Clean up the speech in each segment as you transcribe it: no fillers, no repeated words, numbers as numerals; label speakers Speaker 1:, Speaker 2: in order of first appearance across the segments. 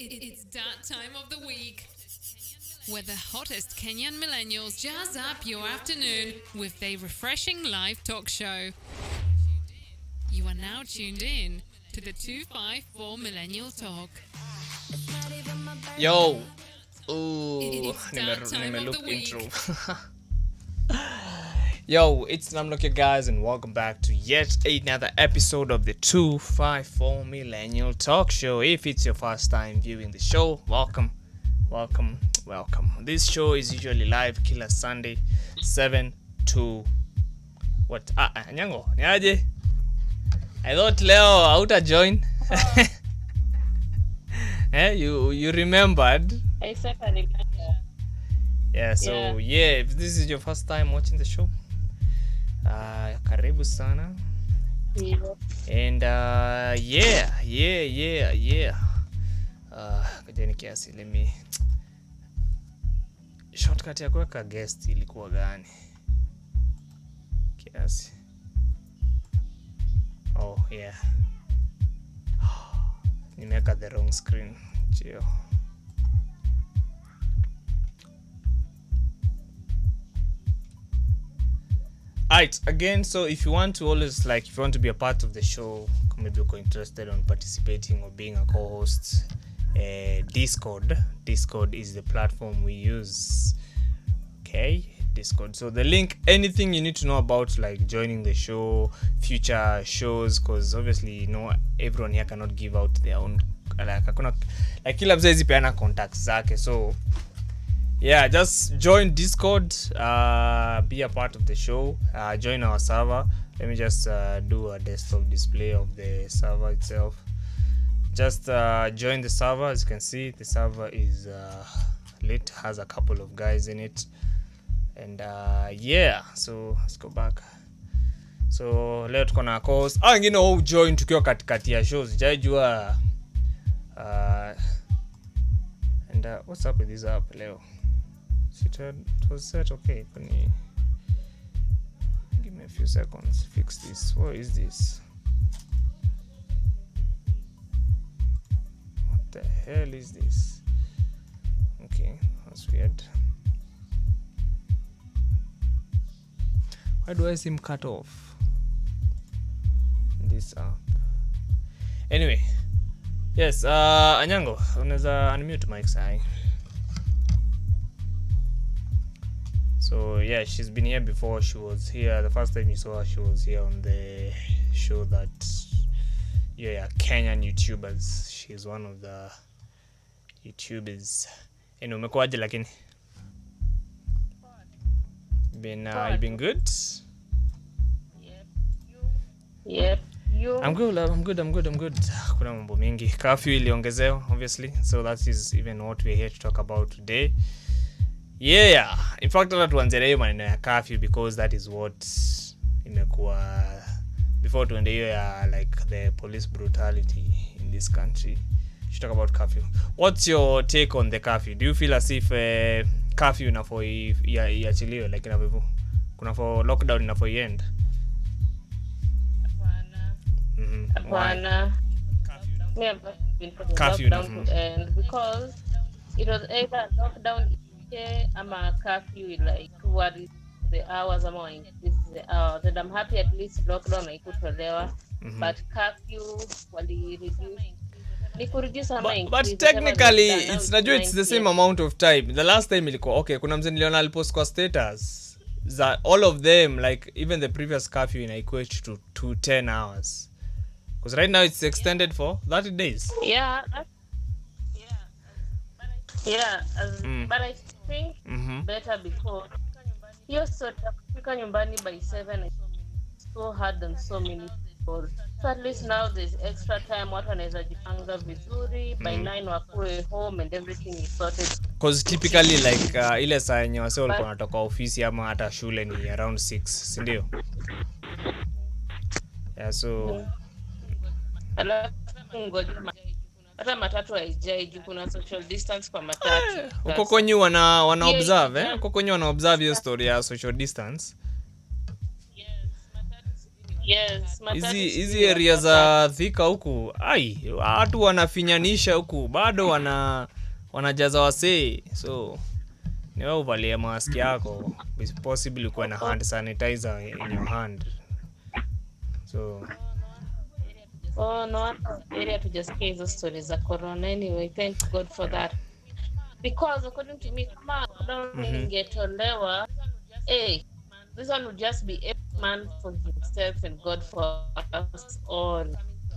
Speaker 1: It's that time of the week where the hottest Kenyan millennials jazz up your afternoon with their refreshing live talk show. You are now tuned in to the 254 Millennial Talk.
Speaker 2: Yo!
Speaker 1: It's that time of the week.
Speaker 2: intro. Yo, it's nurmlock, you guys, and welcome back to yet another episode of the 254 Millennial Talk Show. If it's your first time viewing the show, welcome. This show is usually live kila Sunday 7 to what? Nyango, niaje? I thought Leo hauta join. You remembered?
Speaker 3: I said I remember.
Speaker 2: Yeah, so if this is your first time watching the show, karibu sana.
Speaker 3: Yeah.
Speaker 2: And kajeni kiasi, let me shortcut ya kuweka guest ilikuwa gani? Kiasi. Oh yeah. Nimeweka the wrong screen. Chio. Alright, again, so if you want to be a part of the show, maybe you're interested in participating or being a co-host, Discord is the platform we use. Okay, Discord. So the link, anything you need to know about like joining the show, future shows, because obviously everyone here cannot give out their own kila mzee peana contacts zake. So yeah, just join Discord, be a part of the show, join our server. Let me just do a desktop display of the server itself. Just join the server. As you can see, the server is lit, has a couple of guys in it. And so let's go back. So leo tuko na course. Wengine join tukiwa katikati ya shows. Sijajua and what's up with this app leo? It was set okay. Give me a few seconds. Fix this. What is this? What the hell is this? Okay, that's weird. Why do I seem cut off this app? Anyway, yes. Anyango, unaweza unmute mic sai. So yeah, she's been here before. She was here the first time you saw her. She was here on the show that Kenyan YouTubers. She's one of the YouTubers. Umekuaje lakini? You been good?
Speaker 3: Yep. You?
Speaker 2: I'm good. Kuna mambo mingi. Curfew iliongezewa obviously. So that is even what we're here to talk about today. Yeah, in fact that tuanze leo maneno ya curfew because that is what imekuwa before tuende hiyo ya like the police brutality in this country. We should talk about curfew. What's your take on the curfew? Do you feel as if curfew inafo iachiliwe like inavyo kuna for lockdown inafo end?
Speaker 3: Hapana. Me have been for lockdown to end because it was either lockdown ama curfew, like what is the hours ama this is the hours, and I'm happy at least lockdown haikutolewa, but curfew wali reduce ama increase,
Speaker 2: but technically it's the same amount of time. The last time ilikuwa okay, kuna mzee niliona alipost kwa status that all of them, like even the previous curfew in equate to 10 hours, because right now it's extended for 30 days.
Speaker 3: But I think better because you sort of kufika nyumbani by 7 is so hard than so many people. So at least now there's extra time, watu wanaweza jipanga vizuri, by 9 wakue home and everything is sorted.
Speaker 2: Because typically like ile saa yenye wase walikuwa wanatoka ofisi ama hata shule ni around 6, si ndio? Yeah, so
Speaker 3: hata matatu haijai juu kuna social distance kwa matatu.
Speaker 2: Uko kwenye wana observe uko kwenye wana observe hiyo story ya social distance.
Speaker 3: Yes, matatu
Speaker 2: hizi
Speaker 3: sijui
Speaker 2: area
Speaker 3: watu watatu.
Speaker 2: za Thika huku, ai watu wanafinyanisha huku, bado wanajaza wasee, so ni wewe uvalie mask yako, possibly kuwe na hand sanitizer in your hand, so
Speaker 3: Oh no, area to just hizo stories za corona. Anyway, thank God for that. Because according to me, kama lockdown ingetolewa, this one would just be every man for himself and God for us all.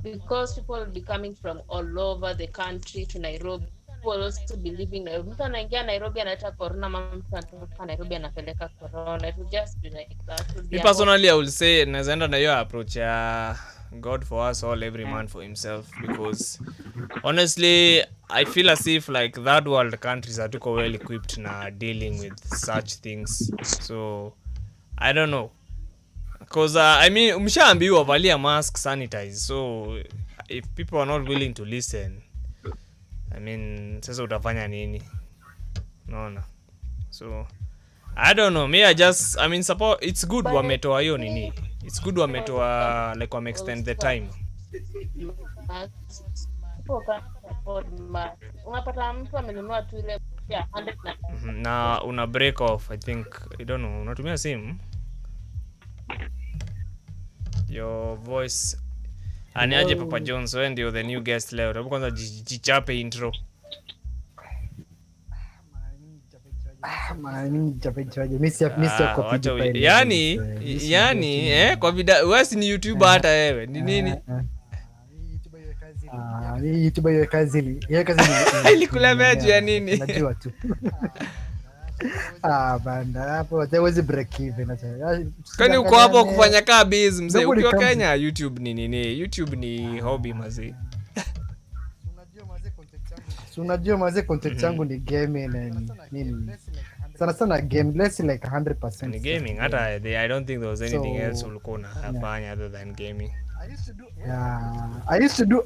Speaker 3: Because people will be coming from all over the country to Nairobi. People will also be living Nairobi. Mtu anaingia Nairobi analeta corona, mama mtu anatoka Nairobi anapeleka corona. It will just be like that.
Speaker 2: me personally I will say nazaenda na hiyo approach ya God for us all, every man for himself, because honestly I feel as if like third world countries are too well equipped na dealing with such things, so I don't know, because I mean umshaambiwa valia mask, sanitize, so if people are not willing to listen, I mean sasa utafanya nini? Unaona? So I don't know, me I mean support, it's good wametoa hiyo nini, it's good wametoa like wame extend the time.
Speaker 3: Unapata mtu amenunua tu ile ya 100
Speaker 2: na una break off, I think, I don't know, unatumia simu, your voice aniaje. Papa Jones, wewe ndio the new guest leo, hebu kwanza jichape intro. Yani kwa vida wewe ni YouTuber hata wewe ni nini?
Speaker 4: YouTuber hiyo kazi
Speaker 2: Ilikulemea juu ya nini?
Speaker 4: Najua tu. Banda hapo there was a break even.
Speaker 2: Kwani uko hapo kufanya kaa biz mzee? Ukiwa Kenya YouTube ni nini? YouTube ni hobby mzee.
Speaker 4: Unajua mazee content yangu ni gaming na nini. Sana game less like 100%.
Speaker 2: Ni gaming hata I don't think there was anything else ulikuwa unafanya other than gaming.
Speaker 4: I used to do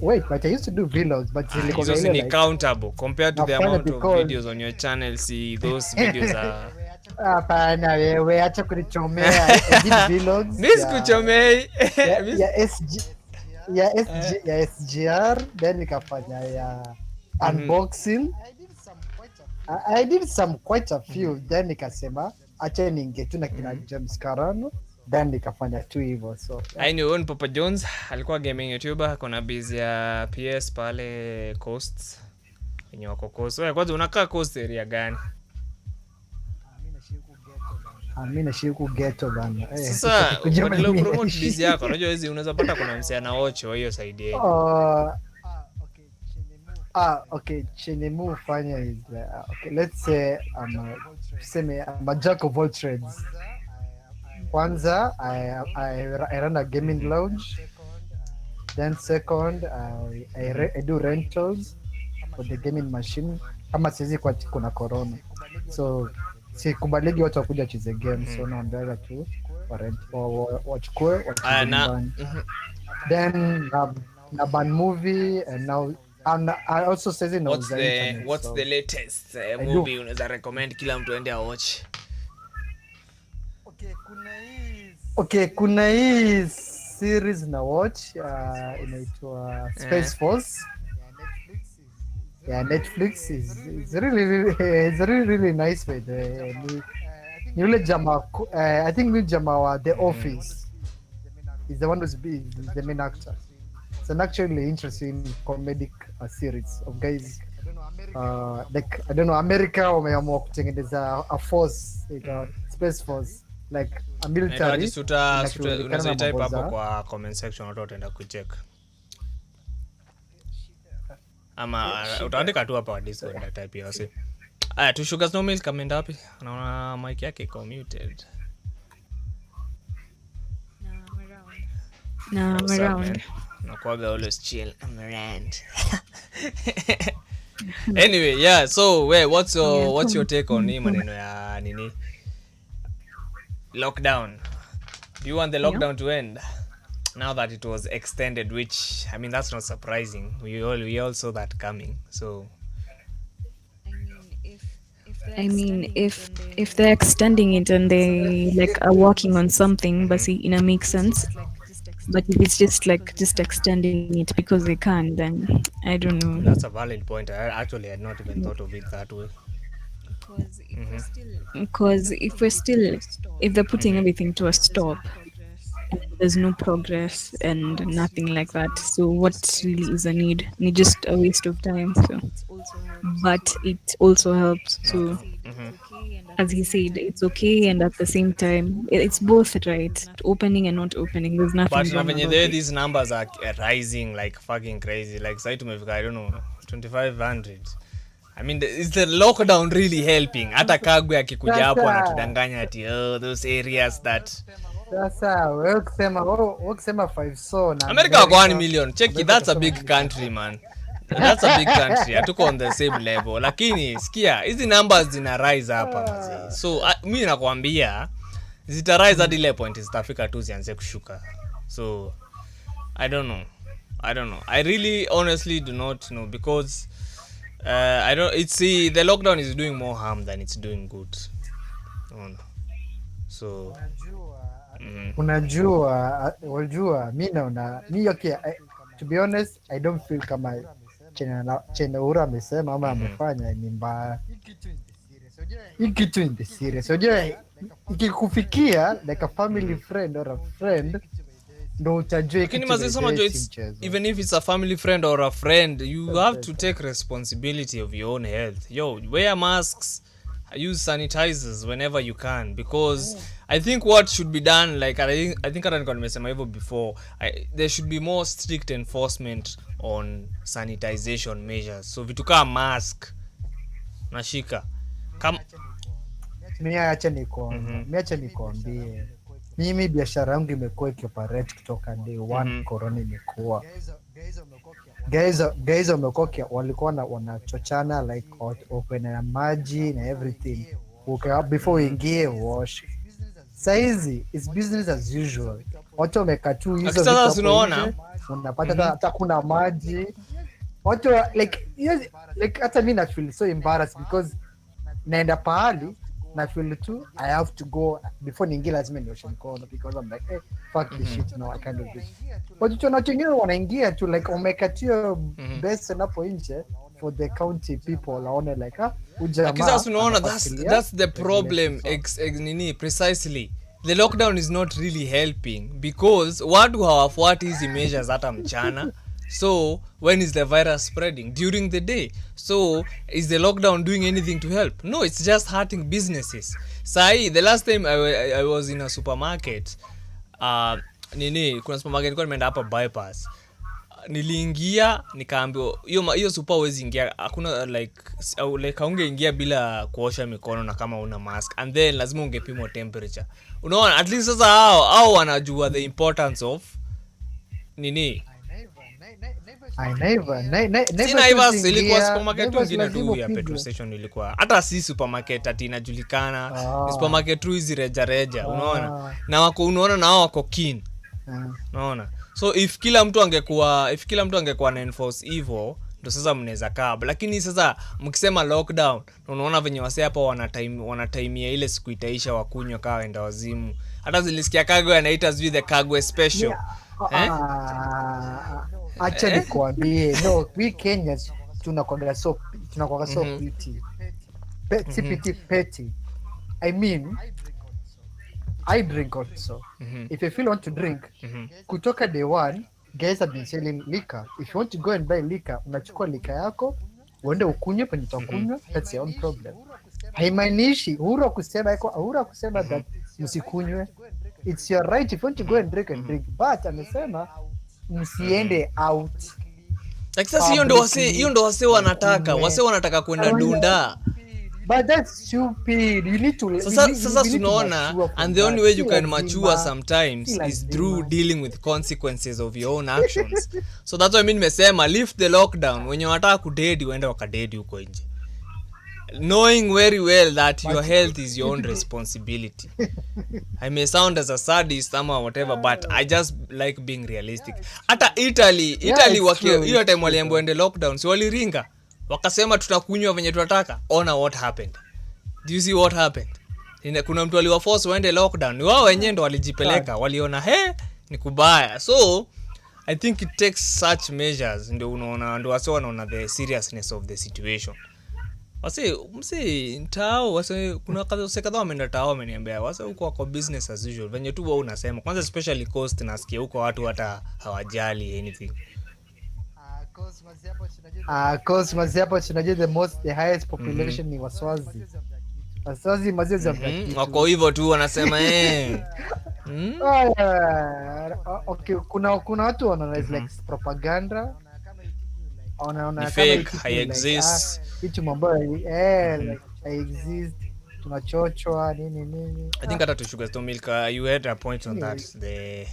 Speaker 4: vlogs, but
Speaker 2: those are countable compared to the amount of videos on your channel. See, those videos are
Speaker 4: hapana wewe acha kunichomea. I did vlogs.
Speaker 2: Nisikuchomei.
Speaker 4: Ya SGR, then nikafanya ya unboxing. I did quite a few, then nikasema acha ninge tu na kina James Karano, then nikafanya tu hivyo. So
Speaker 2: I know Papa Jones alikuwa gaming YouTuber, kuna busy ya PS pale Coast. Wenye wako Coast. Wewe kwanza unakaa Coast area gani?
Speaker 4: Mimi naishi huko ghetto bana.
Speaker 2: Sasa unajua promote busy yako. Unajua hizi unaweza pata kuna msee anaocho hiyo side yenu.
Speaker 4: Okay, chenye mu ufanya is okay, let's say I'm a jack of all trades. Kwanza I run a gaming lounge, then second I do rentals for the gaming machine kama sisi kwa kuna corona, so sikubaliki watu wakuja cheze game, so naomba tu wachukue then na ban movie, and now I also says in
Speaker 2: what's the latest movie unaweza recommend kila mtu aende watch?
Speaker 4: Kuna hii series na watch inaitwa Space Force. Netflix is really nice with ni yule jamaa I think ni jamaa wa The Office is the one who's the main actor. It's an actually interesting comedic series of guys like I don't know America wameamua kutengeneza a force like a space force like a military.
Speaker 2: Unaweza type hapo kwa comment section watu wataenda kucheck. Ama utaandika tu hapa kwa Discord na type hiyo sasa. Tu Sugar Snow Milk kameenda wapi? Anaona mic yake iko muted.
Speaker 5: No, I'm around.
Speaker 2: Nakuaga always chill. I'm around. Anyway, yeah, so what's your take on hii maneno ya nini? Lockdown. Do you want the lockdown to end? Now that it was extended, which I mean that's not surprising. We all saw that coming. So
Speaker 5: I mean, if they're extending it and they like are working on something, but it makes sense. But if it's just extending it because they can, then I don't know.
Speaker 2: That's a valid point. I actually had not even thought of it that way.
Speaker 5: Because if they're putting everything to a stop, and there's no progress and nothing like that, so what really is a need? Need just a waste of time. So, but it also helps. So, as he said, it's okay, and at the same time, it's both, right? Opening and not opening. There's nothing
Speaker 2: But
Speaker 5: wrong
Speaker 2: when
Speaker 5: about
Speaker 2: there,
Speaker 5: it.
Speaker 2: these numbers are rising like fucking crazy. Like site tumefika, I don't know, 2500. I mean, is the lockdown really helping? Hata Kagwe akikuja hapo anatudanganya ati those areas that
Speaker 4: Sasa wewe kusema 5 so na
Speaker 2: America wako 1 million. Check it, that's a big country, man. That's a big country. Hatuko on the same level. Lakini sikia, hizi numbers zina rise hapa mzee. So mimi nakwambia zita rise hadi ile point zitafika tu zianze kushuka. So I don't know. I really honestly do not know because the lockdown is doing more harm than it's doing good. So
Speaker 4: unajua mimi naona okay, to be honest I don't feel kama chenye Uhuru amesema ama amefanya ni mbaya. Hii kitu in the serious. Unajua ikikufikia like a family friend or a friend ndo utajua
Speaker 2: lakini mazisoma even if it's a family friend or a friend, you have to take responsibility of your own health. Wear masks, use sanitizers whenever you can, because I think what should be done, like I think hata nilikuwa nimesema hivyo before, there should be more strict enforcement on sanitization measures. So vitu kama mask nashika
Speaker 4: mimi acha nikwambie mimi biashara yangu imekuwa ikioperate kutoka day one corona imekuwa. Guys wamekuwa walikuwa wanachochana like open na maji na everything. Okay, before uingie wash. Saizi is business as usual. Watu wamekaa tu hizo vitu hapo. Unaona? Unapata hata kuna maji. Watu like hata mimi na feel so embarrassed because naenda pahali na feel too I have to go before niingie lazima nioshe mkono because I'm like fuck this shit now I can't do this. Watu wengine wanaingia tu like umekatio best hapo nje for the county people waone like ujamaa.
Speaker 2: Unaona that's the problem precisely. The lockdown is not really helping because watu hawafuati hizi measures hata mchana. So when is the virus spreading? During the day. So is the lockdown doing anything to help? No, it's just hurting businesses. The last time I was in a supermarket, kuna supermarket nilikuwa nimeenda hapa bypass. Niliingia nikaambiwa hiyo super wezi ingia, hakuna like haungeingia bila kuosha mikono na kama una mask, and then lazima ungepimwa temperature. Unaona, at least sasa hao wanajua the importance of Naivas ilikuwa supermarket tu ingine tu ya petrol station ilikuwa. Hata si supermarket ati inajulikana. Ni supermarket tu hizi reja. Unaona? Na unaona na wako keen. Unaona? So if kila mtu angekuwa na enforce hivyo, ndo sasa mnaweza kaa. Lakini sasa mkisema lockdown, unaona venye wase hapa wanatimia ile siku itaisha wakunywa kaa waenda wazimu. Hata zilisikia Kagwe anaita zui the Kagwe special.
Speaker 4: Acha nikwambie, no, we Kenyans tunakuwa so petty. I mean, I drink also. If you feel want to drink, kutoka day one, guys have been selling liquor. If you want to go and buy liquor, unachukua liquor yako, uende ukunywe penye utakunywa, that's your own problem. Haimaanishi Uhuru kusema that msikunywe. It's your right if you want to go and drink but amesema msiende out.
Speaker 2: Like sasa hiyo ndo wase wanataka kwenda dunda.
Speaker 4: But that's stupid. You need to
Speaker 2: sasa tunaona, and the only way you can mature sometimes is through dealing with consequences of your own actions. So that's why mimi nimesema lift the lockdown. Wenye wanataka kudedi waende wakadedi huko nje, knowing very well that your health is your own responsibility. I may sound as a sadist or whatever, but I just like being realistic. Hata Italy hiyo time waliambiwa ende lockdown, si waliringa wakasema tutakunywa venye tunataka. Ona what happened. Do you see what happened? Kuna mtu aliwaforce waende lockdown, ni wao wenyewe ndo walijipeleka. Waliona ni kubaya. So I think it takes such measures ndio unaona, ndio wase wanaona the seriousness of the situation. Wase msi tao wase kuna kadhaa wameenda tao wameniambia wase huko kwa business as usual venye tu wao unasema, kwanza especially coast nasikia huko watu hata hawajali anything.
Speaker 4: Cause mazi hapo tunajua the highest population ni Waswazi mazi za
Speaker 2: wako hivyo tu wanasema
Speaker 4: okay, kuna watu wanaona like propaganda, wanaona
Speaker 2: fake, exist
Speaker 4: kitu mambo like exist, tunachochwa nini.
Speaker 2: I think hata to sugar to milk you had a point on that, the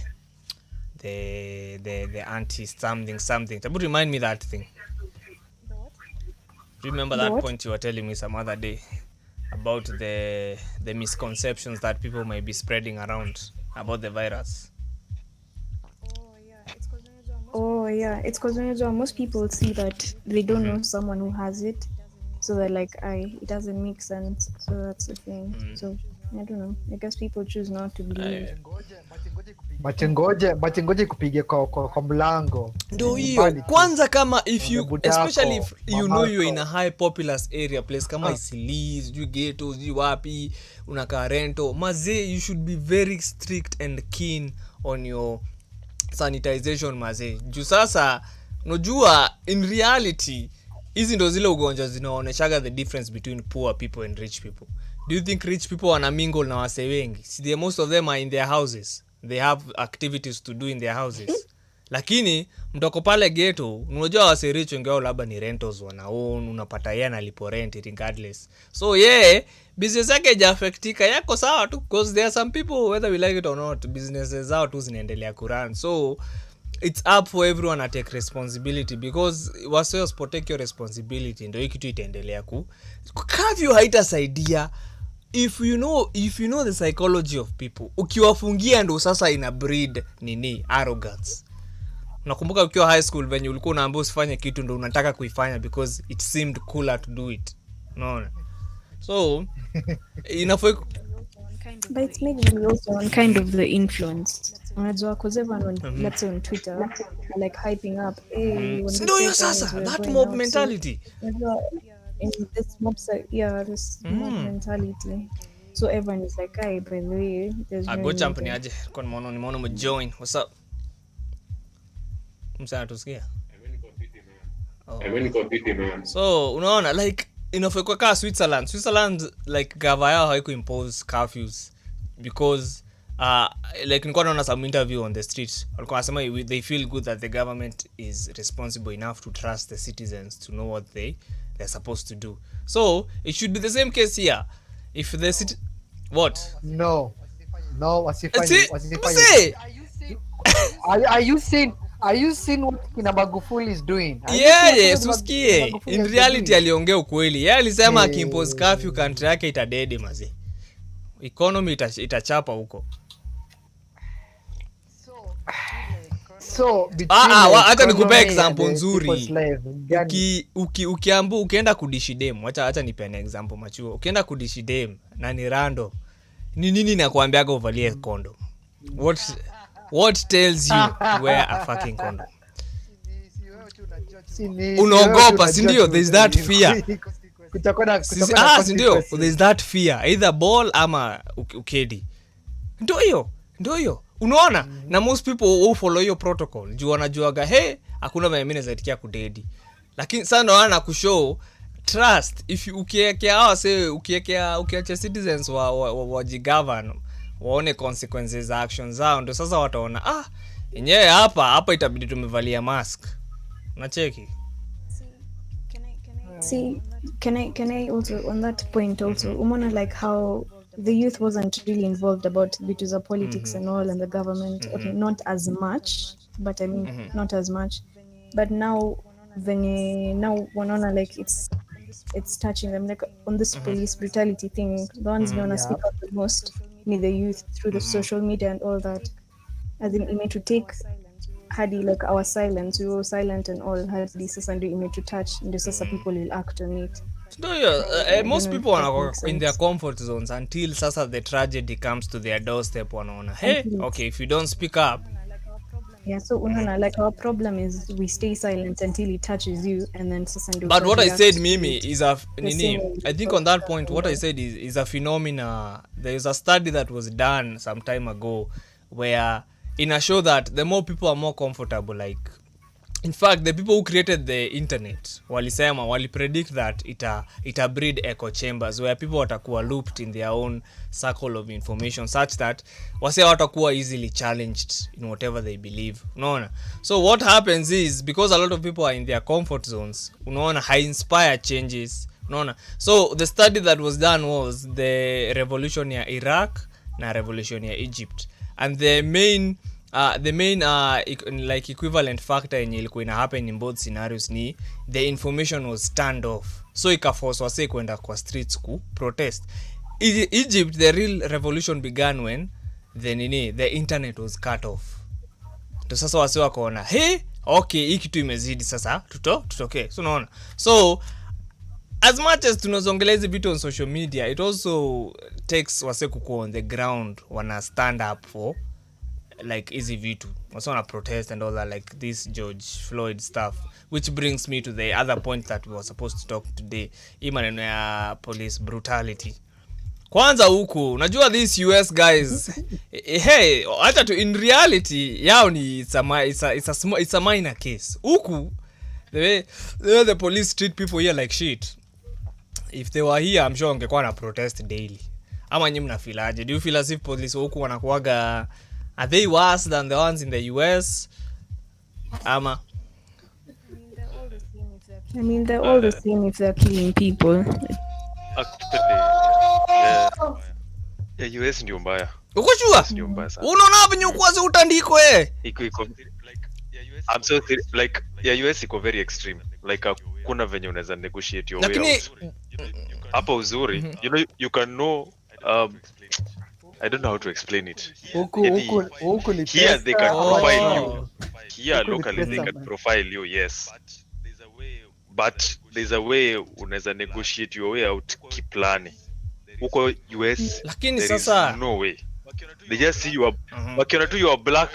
Speaker 2: anti something. But remind me that thing. Remember that point you were telling me some other day about the misconceptions that people might be spreading around about the virus.
Speaker 5: It's because most people see that they don't know someone who has it, so they're like, it doesn't make sense. So that's the thing. So I don't know. I guess people choose not to believe.
Speaker 4: Ngoje kupige kwa mlango.
Speaker 2: Ndio hiyo. Kwanza kama if you, especially if you know you're in a high populous area place kama Isilis, you ghettos, you wapi, unakaa rento, mazee you should be very strict and keen on your sanitization mazee. Juu sasa unajua in reality hizi ndo zile ugonjwa zinaoneshaga the difference between poor people and rich people. Do you think rich people wana mingle na wase wengi? See, most of them are in their houses. They have activities to do in their houses. Lakini mtoko pale ghetto, unajua wase rich wengao labda ni rentals wanaown, unapata yeye analipo rent regardless. So business yake haijafectika, yako sawa tu, because there are some people whether we like it or not, businesses zao tu zinaendelea kurun. So it's up for everyone to take responsibility, because wase usipotake your responsibility ndio kitu itaendelea curfew haitasaidia. If you know the psychology of people, ukiwafungia ndo sasa ina breed arrogance. Nakumbuka ukiwa high school venye ulikuwa unaambiwa usifanye kitu ndo unataka kuifanya because it seemed cooler to do it. No. So
Speaker 5: but it's maybe also one kind of the influence. Unajua cause everyone let's say on Twitter like hyping up
Speaker 2: ndio hiyo sasa that mob mentality.
Speaker 5: In this mob mob mentality. So everyone is like, by the way, there's no
Speaker 2: go jump ni aje kwa nimeona mjoin. What's up? Msana tusikia. So unaona like inafekwa ka Switzerland like gava yao haiku impose curfews because like nilikuwa naona some interview on the street walikuwa wanasema they feel good that the government is responsible enough to trust the citizens to know what they're supposed to do. So it should be the same case here. If the city what?
Speaker 4: No, wasifanye. Are you seeing what kina Magufuli is doing?
Speaker 2: Yes, usikie. In reality aliongea ukweli. Yeye alisema akiimpose curfew country yake itadede mazi. Economy itachapa huko.
Speaker 4: So
Speaker 2: hata nikupe example nzuri. Ukienda kudishi dem, acha nipe an example machuo. Ukienda kudishi dem na ni random. Ni nini nakwambiaga uvalie condom? What tells you to wear a fucking condom? Unaogopa, si ndio? There's that fear. Ndio, there's that fear. Either ball ama ukedi. Ndio hiyo. Unaona? Na most people who follow your protocol, juu wanajuaga hakuna mimi naweza kudedi. Lakini sana ndo ana kushow trust. If ukiekea citizens wajigovern, waone consequences za actions zao, ndio sasa wataona yenyewe hapa itabidi tumevalia mask. Unacheki?
Speaker 5: See, can I also on that point also umona like how the youth wasn't really involved about vitu of politics and all, and the government okay, not as much, but I mean not as much, but now wanaona like it's touching them, like on this police brutality thing, the ones they wanna speak up the most need the youth through the social media and all that, as in to take hadi like our silence, we were silent and all, hadi sasa ndio to touch, ndio sasa people will act on it.
Speaker 2: Most people are in their comfort zones until sasa the tragedy comes to their doorstep. Wanaona okay, if you don't speak up
Speaker 5: Yeah, so unaona, like our problem is we stay silent until it touches you, and then sasa ndio
Speaker 2: But what I
Speaker 5: react
Speaker 2: said
Speaker 5: to
Speaker 2: Mimi
Speaker 5: it.
Speaker 2: is a
Speaker 5: The same way
Speaker 2: I think
Speaker 5: we
Speaker 2: on that
Speaker 5: talk
Speaker 2: point
Speaker 5: about
Speaker 2: what I
Speaker 5: it.
Speaker 2: said is a phenomena. There is a study that was done some time ago where in a show that the more people are more comfortable, like in fact the people who created the internet wali predict that ita breed echo chambers where people watakuwa looped in their own circle of information such that wase watakuwa easily challenged in whatever they believe, unaona. So what happens is because a lot of people are in their comfort zones, unaona, high inspire changes, unaona. So the study that was done was the revolution ya Iraq na revolution ya Egypt, and the main like equivalent factor yenye ilikuwa ina happen in both scenarios ni the information was turned off, so ikaforce wase kwenda kwa streets ku protest. Egypt, the real revolution began when the internet was cut off. To sasa wase wakaona okay, hii kitu imezidi, sasa tutoke. So unaona, so as much as tunazongelea hizi vitu on social media, it also takes wase kuko on the ground wana stand up for like easy vitu, also wanna protest and all that, like this George Floyd stuff, which brings me to the other point that we were supposed to talk today, maneno ya police brutality. Kwanza huku unajua these US guys hey, hata to in reality yao ni it's a minor case. Huku the way the police treat people here like shit. If they were here, I'm sure ungekuwa na protest daily. Ama nyinyi mnafilaje? Do you feel as if police huku wanakuaga, are they worse than the ones in the US? Ama
Speaker 5: I mean, they're all the same if they're killing people.
Speaker 6: Actually, yeah, US ndio mbaya.
Speaker 2: uko sure?
Speaker 6: Ndio mbaya sana.
Speaker 2: Unaona venye ukwaze utandiko
Speaker 6: Iko I'm so like US iko very extreme. Like kuna venye unaweza negotiate your way out. Hapo uzuri, you can know I don't know how to explain it.
Speaker 4: Huku ni
Speaker 6: Here they can
Speaker 2: Oh.
Speaker 6: profile you. Here
Speaker 4: Huku ni
Speaker 6: locally they
Speaker 4: pesa,
Speaker 6: can
Speaker 4: man.
Speaker 6: profile you, yes. But there's a way unaweza negotiate your way out kiplani. Huko US
Speaker 2: Lakini
Speaker 6: there
Speaker 2: sasa
Speaker 6: is no way. They just see you are wakiona tu you are black,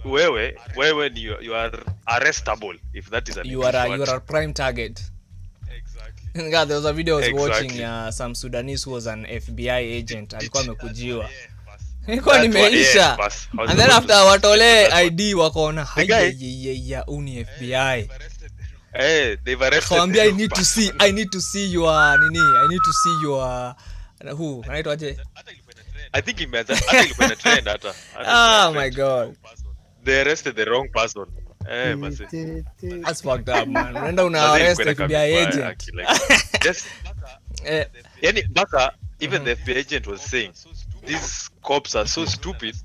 Speaker 6: wewe ni you are arrestable, if that is an
Speaker 2: you are a prime target.
Speaker 6: Exactly.
Speaker 2: God, there was a video I was watching
Speaker 6: Exactly.
Speaker 2: some Sudanese who was an FBI agent, alikuwa amekujiwa.
Speaker 6: That's
Speaker 2: Nimeisha.
Speaker 6: what- yes, boss.
Speaker 2: And then after watole
Speaker 6: That's what-
Speaker 2: ID wakaona
Speaker 6: The guy-
Speaker 2: ya uni FBI.
Speaker 6: they've arrested
Speaker 2: Kawambia I
Speaker 6: the
Speaker 2: need to see
Speaker 6: person.
Speaker 2: I need to see your who anaitwa aje?
Speaker 6: I think imeanza hata ilikuwa ina trend hata.
Speaker 2: Oh my god.
Speaker 6: They arrested the wrong person. Basi.
Speaker 2: That's fucked up, man. Unaenda una
Speaker 6: Basi
Speaker 2: arrest
Speaker 6: ilikuwa
Speaker 2: FBI
Speaker 6: inakaa
Speaker 2: agent.
Speaker 6: vibaya, like, just
Speaker 2: Eh,
Speaker 6: yani baka even the FBI agent was saying these cops are so stupid,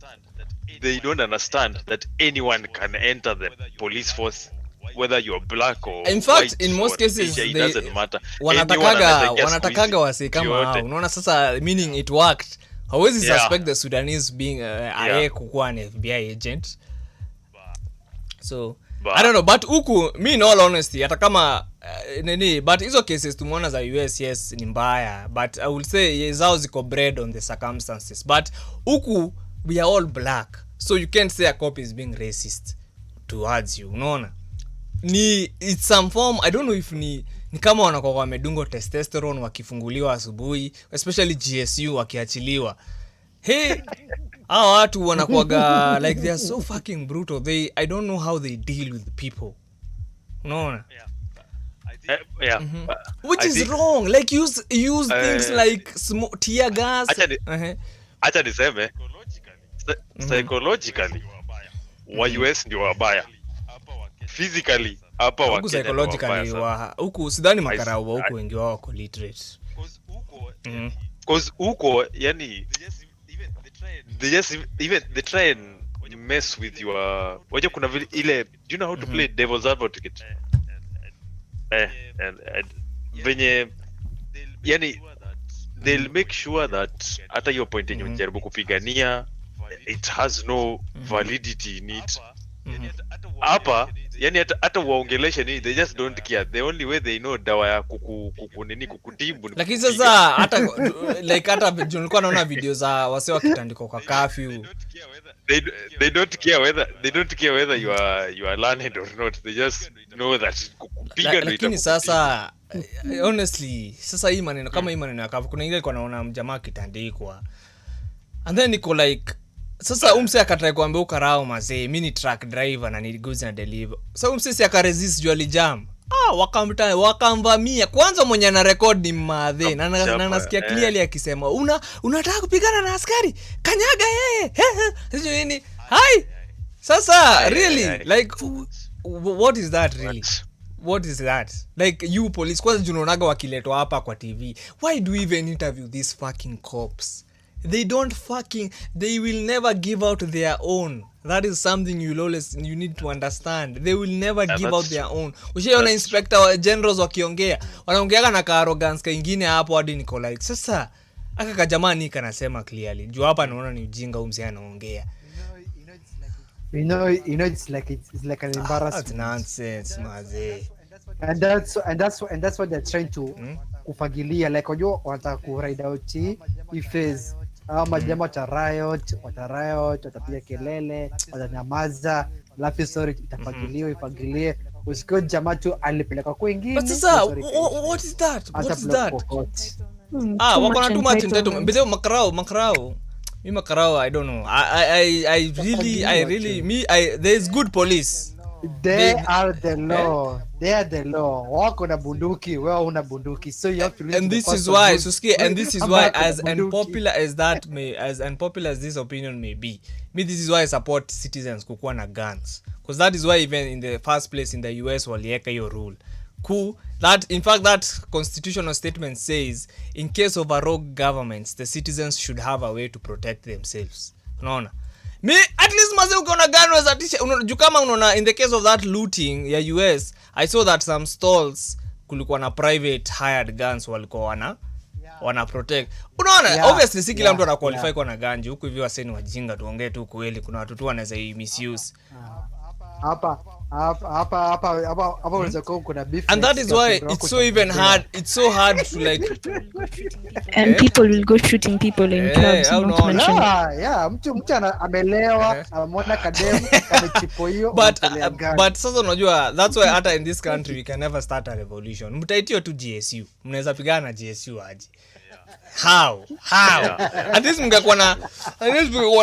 Speaker 6: they don't understand that anyone can enter the police force, whether you're black or
Speaker 2: in fact
Speaker 6: white
Speaker 2: in most
Speaker 6: or
Speaker 2: cases
Speaker 6: Asian, it
Speaker 2: they
Speaker 6: doesn't matter. Anyone anaweza
Speaker 2: wanatakaga
Speaker 6: squeeze
Speaker 2: wasi kama
Speaker 6: yote.
Speaker 2: hao, unaona sasa, meaning it worked. Hawezi
Speaker 6: Yeah.
Speaker 2: suspect the Sudanese being aye kukuwa an FBI agent. So
Speaker 6: But-
Speaker 2: I don't know, but huku me in all honesty hata kama but hizo cases tumeona za US, yes, ni mbaya, but I will say zao ziko bred on the circumstances. But huku we are all black, so you can't say a cop is being racist towards you, unaona. It's some form, I don't know if ni kama wanakuwa wamedungo testosterone wakifunguliwa asubuhi, especially GSU wakiachiliwa. Hao watu wanakuwaga like they are so fucking brutal. I don't know how they deal with people, unaona. Which
Speaker 6: I
Speaker 2: is
Speaker 6: think-
Speaker 2: wrong, like use things like tear gas.
Speaker 6: Acha niseme psychologically wa US ndio wabaya, physically hapa
Speaker 2: Huku
Speaker 6: wa Kenya ndio wabaya
Speaker 2: psychologically
Speaker 6: sana.
Speaker 2: huku sidhani makarau wa huku wengi wao wako literate.
Speaker 6: Cause huko yani they try and mess with your waje kuna vile ile, do you know how to play devil's advocate and venye yani they'll make sure that hata hiyo point yenye unajaribu kupigania it has no validity in it. Hapa yani hata waongeleshe nini, they just don't care. The only way they know dawa ya kukutibu.
Speaker 2: Lakini sasa hata like hata nilikuwa naona video za wase wakitandikwa kwa curfew.
Speaker 6: They don't care whether you are learned or not. They just know that kupiga ndio.
Speaker 2: Lakini sasa honestly sasa hii maneno kama hii maneno ya curfew, kuna ile nilikuwa naona mjamaa kitandikwa and then niko like sasa umse akatrai kuambia ukarao mazee mimi ni truck driver na ni goods and deliver. Sasa umse si akaresist juu alijam. Wakamvamia. Kwanza mwenye ana record ni madhe na nasikia clearly akisema unataka kupigana na askari kanyaga yeye. Sio nini? Hai. Sasa really like what is that really? What is that? Like you police kwanza junaonaga wakiletwa hapa kwa TV. Why do we even interview these fucking cops? They will never give out their own. That is something you need to understand. They will never give out their own. Ushaona inspector generals wakiongea wanaongeaga na arrogance kaingine hapo hadi niko like sasa aka kajamani kanasema clearly juu hapa naona ni ujinga umsi anaongea.
Speaker 4: You know it's like an embarrassment.
Speaker 2: That's nonsense maze.
Speaker 4: And that's what they're trying to kufagilia, like unajua wanataka ku ride out hii phase. Majama wata riot, watapiga kelele, watanyamaza, life story ifagilie. Usikio jamaa tu alipeleka kwingine.
Speaker 2: But sasa what is that? Wako na too much entitlement. Mbele makarao. Me makarao, I don't know. I really there is good police.
Speaker 4: They are the law. They are the law. Wako na bunduki, wewe una bunduki. So you have to
Speaker 2: and this is why as unpopular as this opinion may be, this is why I support citizens kukuwa na guns, because that is why even in the first place in the US walieka hiyo rule cool that in fact that constitutional statement says in case of a rogue governments the citizens should have a way to protect themselves. Unaona me at least maze ukiona gun weza tisha unajua kama unaona in the case of that looting ya US I saw that some stalls kulikuwa na private hired guns walikuwa wana protect. Unaona obviously si kila mtu ana qualify kwa na ganji huku hivi waseni wajinga tuongee tu kweli kuna watu tu wanaweza misuse
Speaker 4: hapa unaweza kuwa kuna beef
Speaker 2: and that is why it's so hard to like
Speaker 5: and people will go shooting people in clubs not mention
Speaker 4: mtu amelewa ameona kademu kamechipo hiyo
Speaker 2: but sasa unajua that's why hata in this country we can never start a revolution. Mtaitio tu GSU mnaweza pigana na GSU aje how at least mngekuwa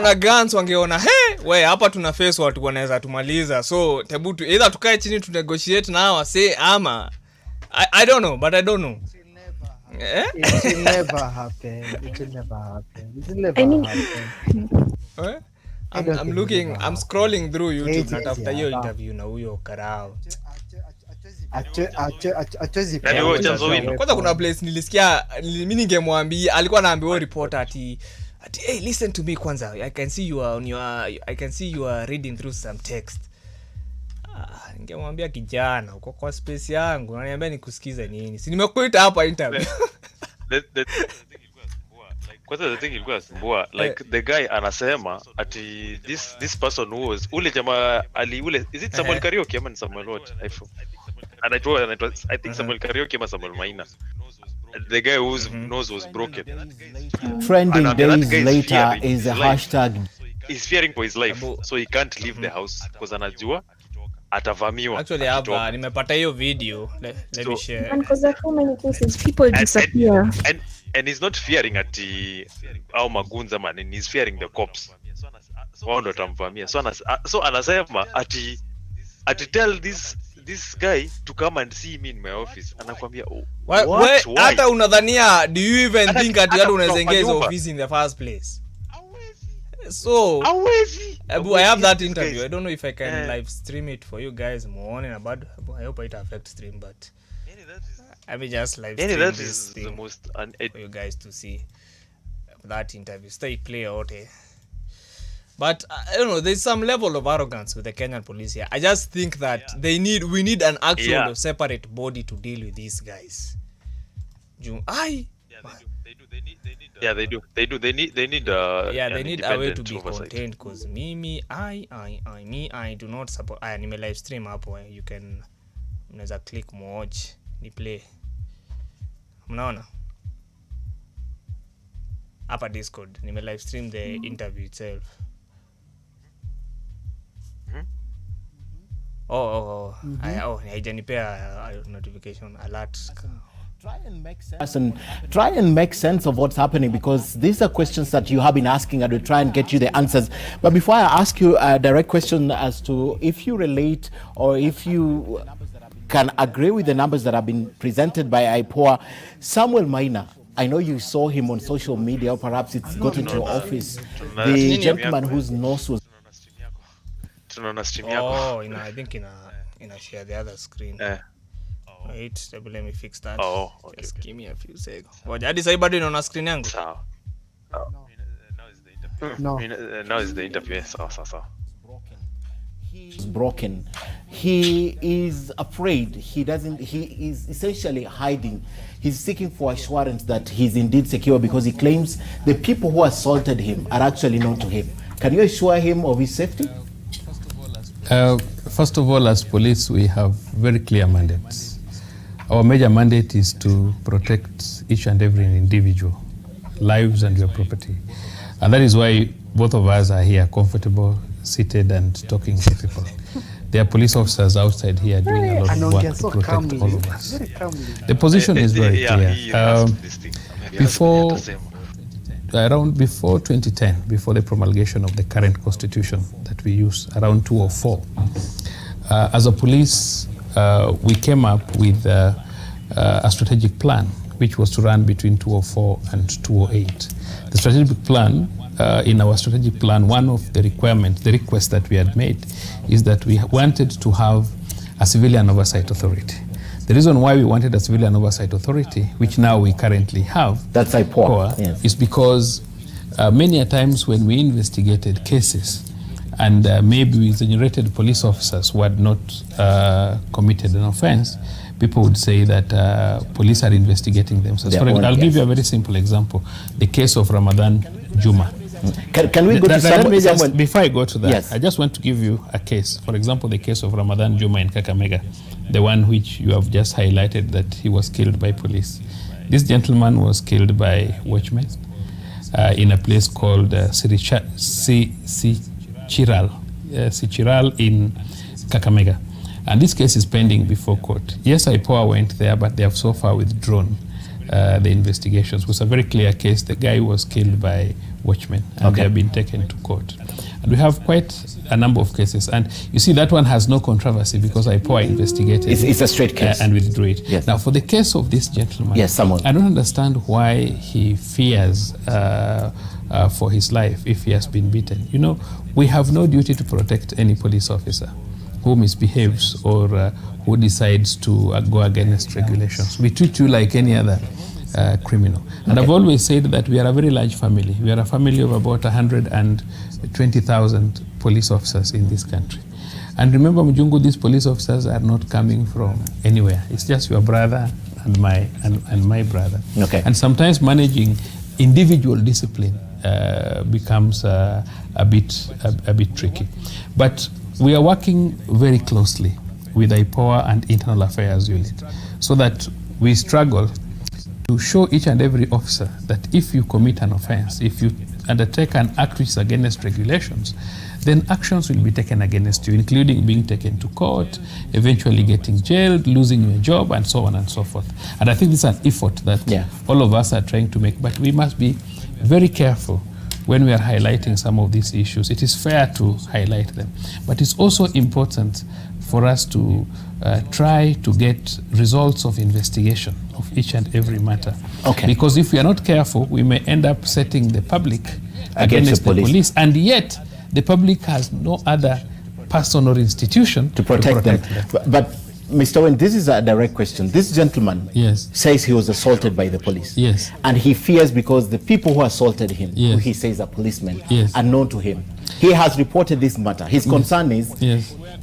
Speaker 2: na guns wangeona we hapa tuna face watu wanaweza tumaliza so tebu tu either tukae chini tu negotiate na hawa say ama I don't know but I don't know.
Speaker 4: It will never happen.
Speaker 2: I'm scrolling through YouTube natafuta hiyo interview na huyo karao. Kwanza kuna place nilisikia mimi ningemwambia alikuwa anaambiwa reporter ati hey listen to me kwanza I can see you are reading through some text. Ningemwambia kijana uko kwa space yangu unaniambia nikusikize nini? Si nimekuita hapa interview.
Speaker 6: The thing ilikuwa sumbua like the guy anasema ati this person was ule jamaa ule is it Samuel Karaoke ama Samuel what I think Samuel Karaoke ama Samuel Maina, the guy whose nose was broken.
Speaker 7: Trending days later is a hashtag.
Speaker 6: He's fearing for his life so he can't leave the house because anajua atavamiwa.
Speaker 2: Actually hapa nimepata hiyo video let me share.
Speaker 5: And because there are so many cases people disappear
Speaker 6: and he's not fearing au magunza man, he's fearing the cops. Wao ndo atamvamia so anasema ati tell this guy to come and see me in my office. Anakuambia
Speaker 2: why hata unadhania do you even think ati hata unaweza engage office in the first place? So I have that interview. I don't know if I can live stream it for you guys muone na bado I hope it affect stream but I may just live stream
Speaker 6: that
Speaker 2: this
Speaker 6: is
Speaker 2: thing
Speaker 6: the most
Speaker 2: for you guys to see that interview. Stay play out but I don't know, there's some level of arrogance with the Kenyan police here. I just think that we need an actual separate body to deal with these guys.
Speaker 6: They do. They need
Speaker 2: They need a way to be
Speaker 6: oversight.
Speaker 2: contained, because I do not support. Nime live stream hapo, you can unaweza click watch ni play. Mnaona hapa Discord nime live stream the interview itself. Haijanipea notification alert.
Speaker 7: Try and make sense of what's happening, because these are questions that you have been asking, and we try and get you the answers. But before I ask you a direct question as to if you relate or if you can agree with the numbers that have been presented by IPOA, Samuel Maina, I know you saw him on social media, or perhaps it's got into your office. The gentleman whose nose was...
Speaker 2: I think in a share the other screen. Wait, let me fix that.
Speaker 6: Okay.
Speaker 2: Just give me a few seconds. What? Hadi sasa bado inaona screen yangu?
Speaker 6: Sawa.
Speaker 4: No.
Speaker 6: Now is the interview. Sawa.
Speaker 7: He's broken. He is afraid. He is essentially hiding. He's seeking for assurance that he's indeed secure, because he claims the people who assaulted him are actually known to him. Can you assure him of his safety?
Speaker 8: First of all, as police, we have very clear mandates. Our major mandate is to protect each and every individual, lives and your property. And that is why both of us are here, comfortable, seated and talking to people. There are police officers outside here doing a lot of work to protect all of us. The position is very clear. Before 2010, before the promulgation of the current constitution that we use, around 2004, as a police, we came up with a strategic plan, which was to run between 2004 and 2008. The strategic plan, in our strategic plan, one of the requests that we had made is that we wanted to have a civilian oversight authority. The reason why we wanted a civilian oversight authority, which now we currently have,
Speaker 7: that's IPOA, yes,
Speaker 8: is because many a times when we investigated cases, and maybe we generated police officers who had not committed an offense, people would say that police are investigating themselves. I'll give you a very simple example. The case of Ramadan Juma.
Speaker 7: Can we go to Samuel?
Speaker 8: Before I go to that,
Speaker 7: yes,
Speaker 8: I just want to give you a case. For example, the case of Ramadan Juma in Kakamega, the one which you have just highlighted, that he was killed by police. This gentleman was killed by watchmen in a place called Sichiral in Kakamega. And this case is pending before court. Yes, IPOA went there, but they have so far withdrawn the investigations. It was a very clear case. The guy was killed by watchmen, and they have been taken to court. And we have quite a number of cases. And you see, that one has no controversy because IPOA investigated.
Speaker 7: It's a straight case.
Speaker 8: And withdrew it.
Speaker 7: Yes.
Speaker 8: Now, for the case of this gentleman,
Speaker 7: yes, someone,
Speaker 8: I don't understand why he fears for his life if he has been beaten. You know, we have no duty to protect any police officer who misbehaves or who decides to go against regulations. We treat you like any other criminal. And I've always said that we are a very large family. We are a family of about 120,000 police officers in this country. And remember, Mujungu, these police officers are not coming from anywhere. It's just your brother and my brother.
Speaker 7: Okay.
Speaker 8: And sometimes managing individual discipline becomes a bit tricky. But we are working very closely with IPOA and Internal Affairs Unit so that we struggle to show each and every officer that if you commit an offense, if you undertake an act which is against regulations, then actions will be taken against you, including being taken to court, eventually getting jailed, losing your job, and so on and so forth. And I think this is an effort that all of us are trying to make, but we must be very careful when we are highlighting some of these issues. It is fair to highlight them, but it's also important for us to try to get results of investigation of each and every matter.
Speaker 7: Okay.
Speaker 8: Because if we are not careful, we may end up setting the public against the police, and yet the public has no other person or institution
Speaker 7: to protect them. But Mr. Owen, this is a direct question. This gentleman says he was assaulted by the police.
Speaker 8: Yes.
Speaker 7: And he fears because the people who assaulted him, who he says are policemen, are known to him. He has reported this matter. His concern is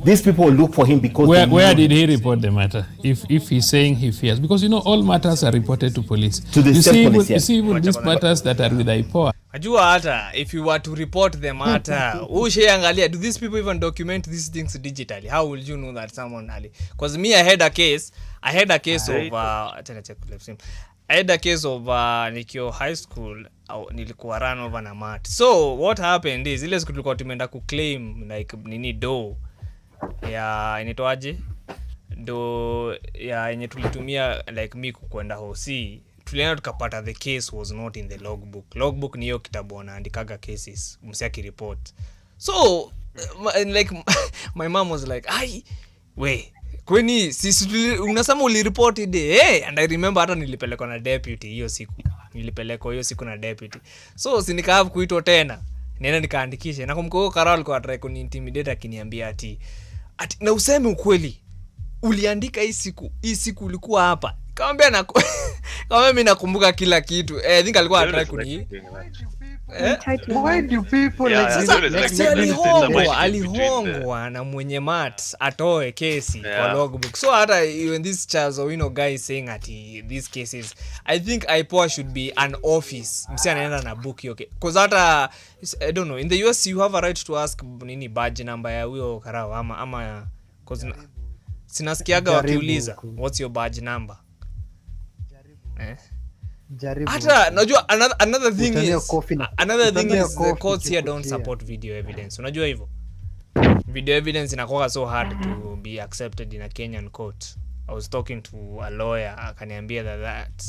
Speaker 7: these people look for him because
Speaker 8: where did he report the matter? If he's saying he fears, because all matters are reported to police.
Speaker 7: To the state police.
Speaker 8: You see even these matters that are with IPOA.
Speaker 2: Ajua hata if you were to report the matter, ushaangalia, do these people even document these things digitally? How will you know that someone ali? Because me, I had a case of nikio high school, nilikuwa run over na mat. So what happened is ile siku tulikuwa tumeenda ku claim like nini do ya initoaje do ya yenye tulitumia like me kwenda hosi, tulienda tukapata the case was not in the logbook ni hiyo kitabu anaandikaga cases msiaki report. So like my mom was like, ai we kwani sisi unasema ulireport ide and I remember hata nilipelekwa na deputy hiyo siku na deputy. So sinikaavu kuitwa tena nenda nikaandikishe na kumkoko Karao alikuwa try kuni intimidate akiniambia ati na useme ukweli uliandika hii siku ulikuwa hapa. Kama mimi nakumbuka kila kitu. I think alikuwa try kuni
Speaker 4: why do people
Speaker 2: alihongwa na mwenye mat atoe kesi kwa logbook. So hata when this Charles guy saying at these cases, I think IPOA should be an office msi anaenda na book yoke, because hata I don't know, in the US you have a right to ask nini badge number ya huyo Karao ama cause sinasikiaga wakiuliza what's your badge number. Hata najua another thing is the courts here don't support video evidence. Unajua hivyo? Video evidence inakuwa so hard to be accepted in a Kenyan court. I was talking to a lawyer akaniambia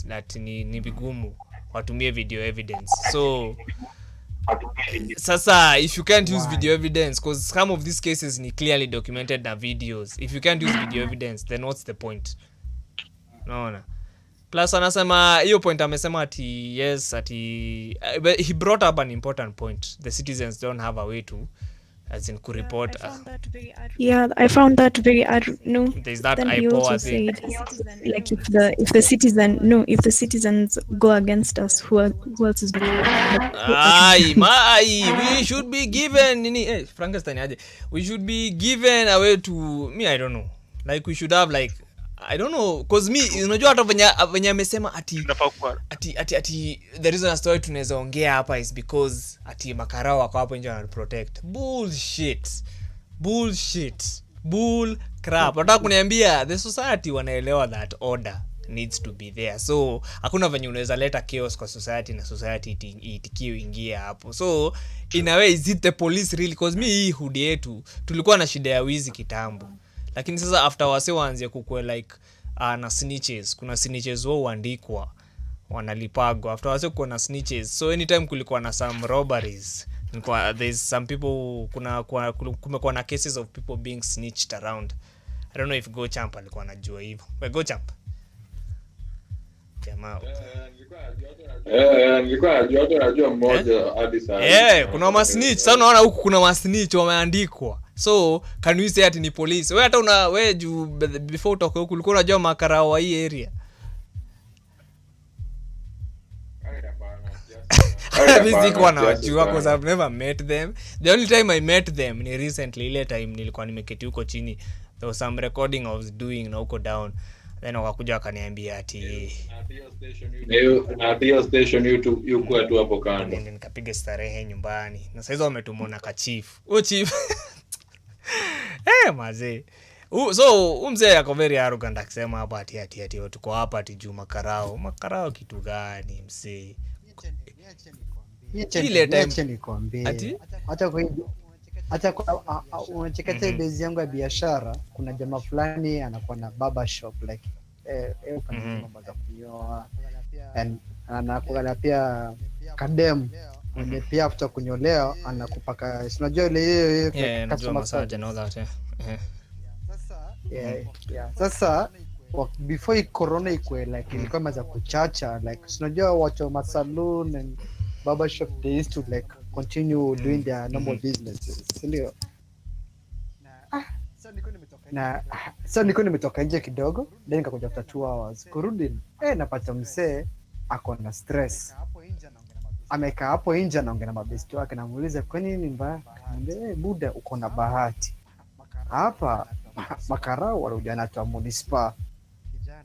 Speaker 2: that ni vigumu watumie video evidence. So sasa if you can't use video evidence, because some of these cases ni clearly documented na videos, if you can't use video evidence then what's the point? Naona. Plus anasema hiyo point amesema ati yes ati he brought up an important point. The citizens don't have a way to as in could report.
Speaker 5: I found that very no.
Speaker 2: There's that IPOA thing.
Speaker 5: Like if the citizens go against us, who else is going to
Speaker 2: we should be given Frankenstein aje. We should be given a way to me, I don't know. Like we should have like I don't know, cause me unajua hata venye amesema ati the reason a story tunaweza ongea hapa is because ati Makarao wako hapo nje na protect. Bull crap. Nataka kuniambia the society wanaelewa that order needs to be there. So hakuna venye unaweza leta chaos kwa society na society itikio ingia hapo. So in a way is it the police really, cause me hii hudi yetu tulikuwa na shida ya wizi kitambo. Lakini sasa after wase waanze kukue like na snitches, kuna snitches wao huandikwa wanalipagwa after wase kuwa na snitches. So anytime kulikuwa na some robberies, there's some people kumekuwa na cases of people being snitched around. I don't know if Go Champ alikuwa anajua hivyo. We Go Champ jamaa
Speaker 9: nilikuwa najua mmoja hadi sasa.
Speaker 2: Kuna masnitch. Sasa unaona huku kuna masnitch wameandikwa. So can we say ati ni police? Wewe hata before utoke huku ulikuwa unajua Makarao wa hii area. Sikuwa nawajua because I've never met them. The only time I met them ni recently, ile time nilikuwa nimeketi huko chini. There was some recording I was doing na huko down. Then wakakuja wakaniambia ati
Speaker 9: radio station yuko tu hapo kando.
Speaker 2: Nikapiga starehe nyumbani. Na sasa wametumona ka chief. Chief. Mazee. So mzee yako very arrogant akisema hapa ati tuko hapa ati juu Makarao kitu gani mzee?
Speaker 4: Niache nikwambie. Hata kwa unacheketa base yangu ya biashara, kuna jamaa fulani anakuwa na barber shop like kama mambo za kunyoa and anakuwa pia kadem mwenye pia after kunyolewa anakupaka unajua ile
Speaker 2: customer service and all that.
Speaker 4: Sasa before corona iko like ilikuwa maza kuchacha like unajua watu wa salon and barber shop they used to like continue doing their normal businesses, ndio. Sasa niko nimetoka nje kidogo, then nikakuja after 2 hours kurudi napata msee ako na stress. amekaa hapo nje anaongea na mabesti wake, namuuliza kwa nini mbaya? Anambia buda uko na bahati. Hapa makarau waliojana tu munispa.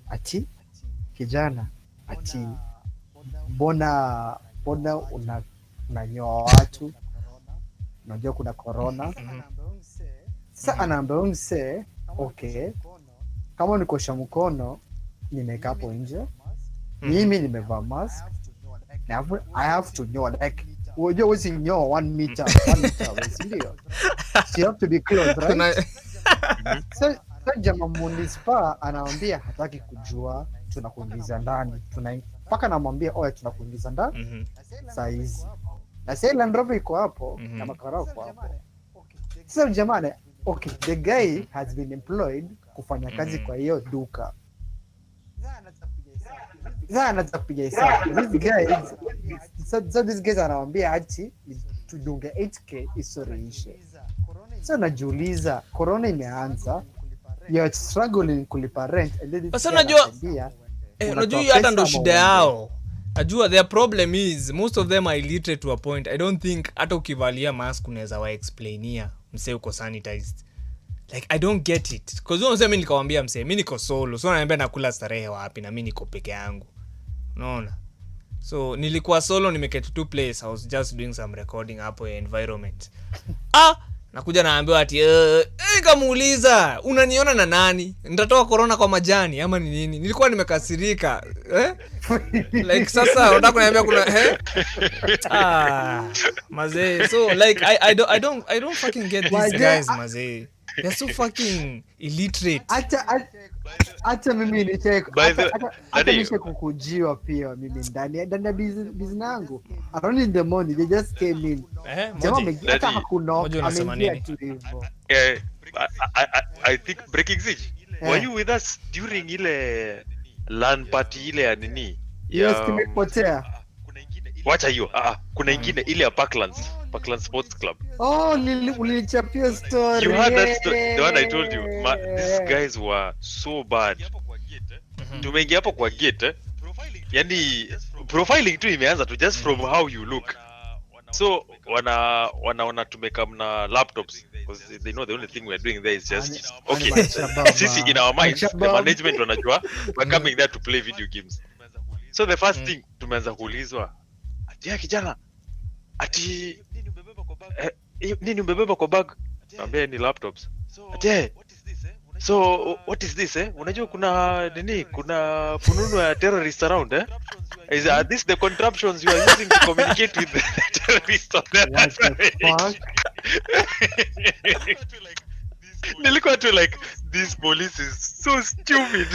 Speaker 4: Ati kijana ati mbona unanyoa watu? Unajua kuna corona. Sasa anaambia mse, okay. Kama nikosha mkono nimekaa hapo nje. Mimi nimevaa mask. I have to know, like, unajua wezi nyoa 1 meter wezi ndio. So you have to be close, right? So jamaa munispa anaambia hataki kujua tunakuingiza ndani. Mpaka namwambia oya tunakuingiza ndani. Saa hizi. Na sasa Land Rover iko hapo na makarao kwa hapo. Sasa jamani, okay, the guy has been employed kufanya kazi kwa hiyo duka. Anataka kupiga hesabu. These guys anawaambia ati tudunge 8k isoriishe. Sasa najiuliza, corona imeanza, you are struggling kulipa rent and then
Speaker 2: sasa unajua hata ndo shida yao. Najua their problem is most of them are illiterate to a point. I don't think hata ukivalia mask unaweza wa explainia msee uko sanitized. Like I don't get it. Because unasema mimi nikamwambia msee mimi niko solo. So ananiambia nakula starehe wapi na mimi niko peke yangu. Unaona? So nilikuwa solo, nimeketi tu place. I was just doing some recording hapo ya environment. Nakuja naambiwa ati nikamuuliza unaniona na nani? Nitatoa corona kwa majani ama ni nini? Nilikuwa nimekasirika. Like sasa unataka kuniambia kuna mazee. So like I don't fucking get these guys mazee. They're so fucking illiterate.
Speaker 4: Hata mimi nishe kukujiwa pia mimi ndani ya business yangu. Around in the morning they just came in. Hata hakuna ameingia tu hivyo.
Speaker 6: I think breaking siege. Were you with us during ile LAN party ile ya nini?
Speaker 4: Yes, kimepotea.
Speaker 6: Wacha hiyo. Kuna ingine ile ya Parklands Sports Club.
Speaker 4: Ulinichapia story.
Speaker 6: You heard that story? The one I told you. These guys were so bad. Tumeingia hapo kwa gate. Yani profiling tu imeanza tu just from how you look. So wana tumeka na laptops because they know the only thing we are doing there is just okay. Sisi in our minds the management wanajua we're coming there to play video games. So the first thing tumeanza kuulizwa ati kijana ati nini umebeba kwa bag? Naambia ni laptops. Ati so what is this unajua kuna nini, kuna fununu ya terrorist around is this the contraptions you are using to communicate with the terrorists on the other side? Nilikuwa tu like this police is so stupid.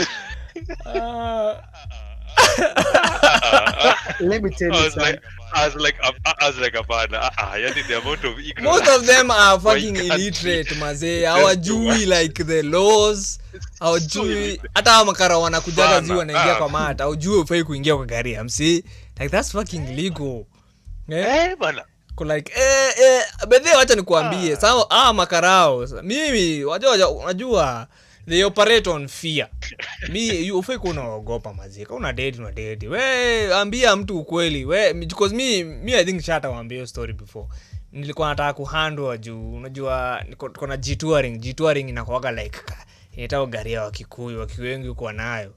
Speaker 4: Let me tell you something.
Speaker 6: I was like, the amount of ignorance.
Speaker 2: Most of them are fucking illiterate, mazee. Hawajui like the laws. Hawajui hata makara wanakujaga ziwa wanaingia kwa mata. Hawajui ufai kuingia kwa gari. Like that's fucking illegal.
Speaker 6: Bana.
Speaker 2: Like bedhe wacha nikuambie. Sawa makarao. Mimi unajua they operate on fear. You ufai kunaogopa mazika. Una date. We ambia mtu ukweli. Because me I think shata waambia story before. Nilikuwa nataka kuhandle juu unajua niko na G-touring inakuwaga like inaitwa gari ya Wakikuyu wengi uko nayo.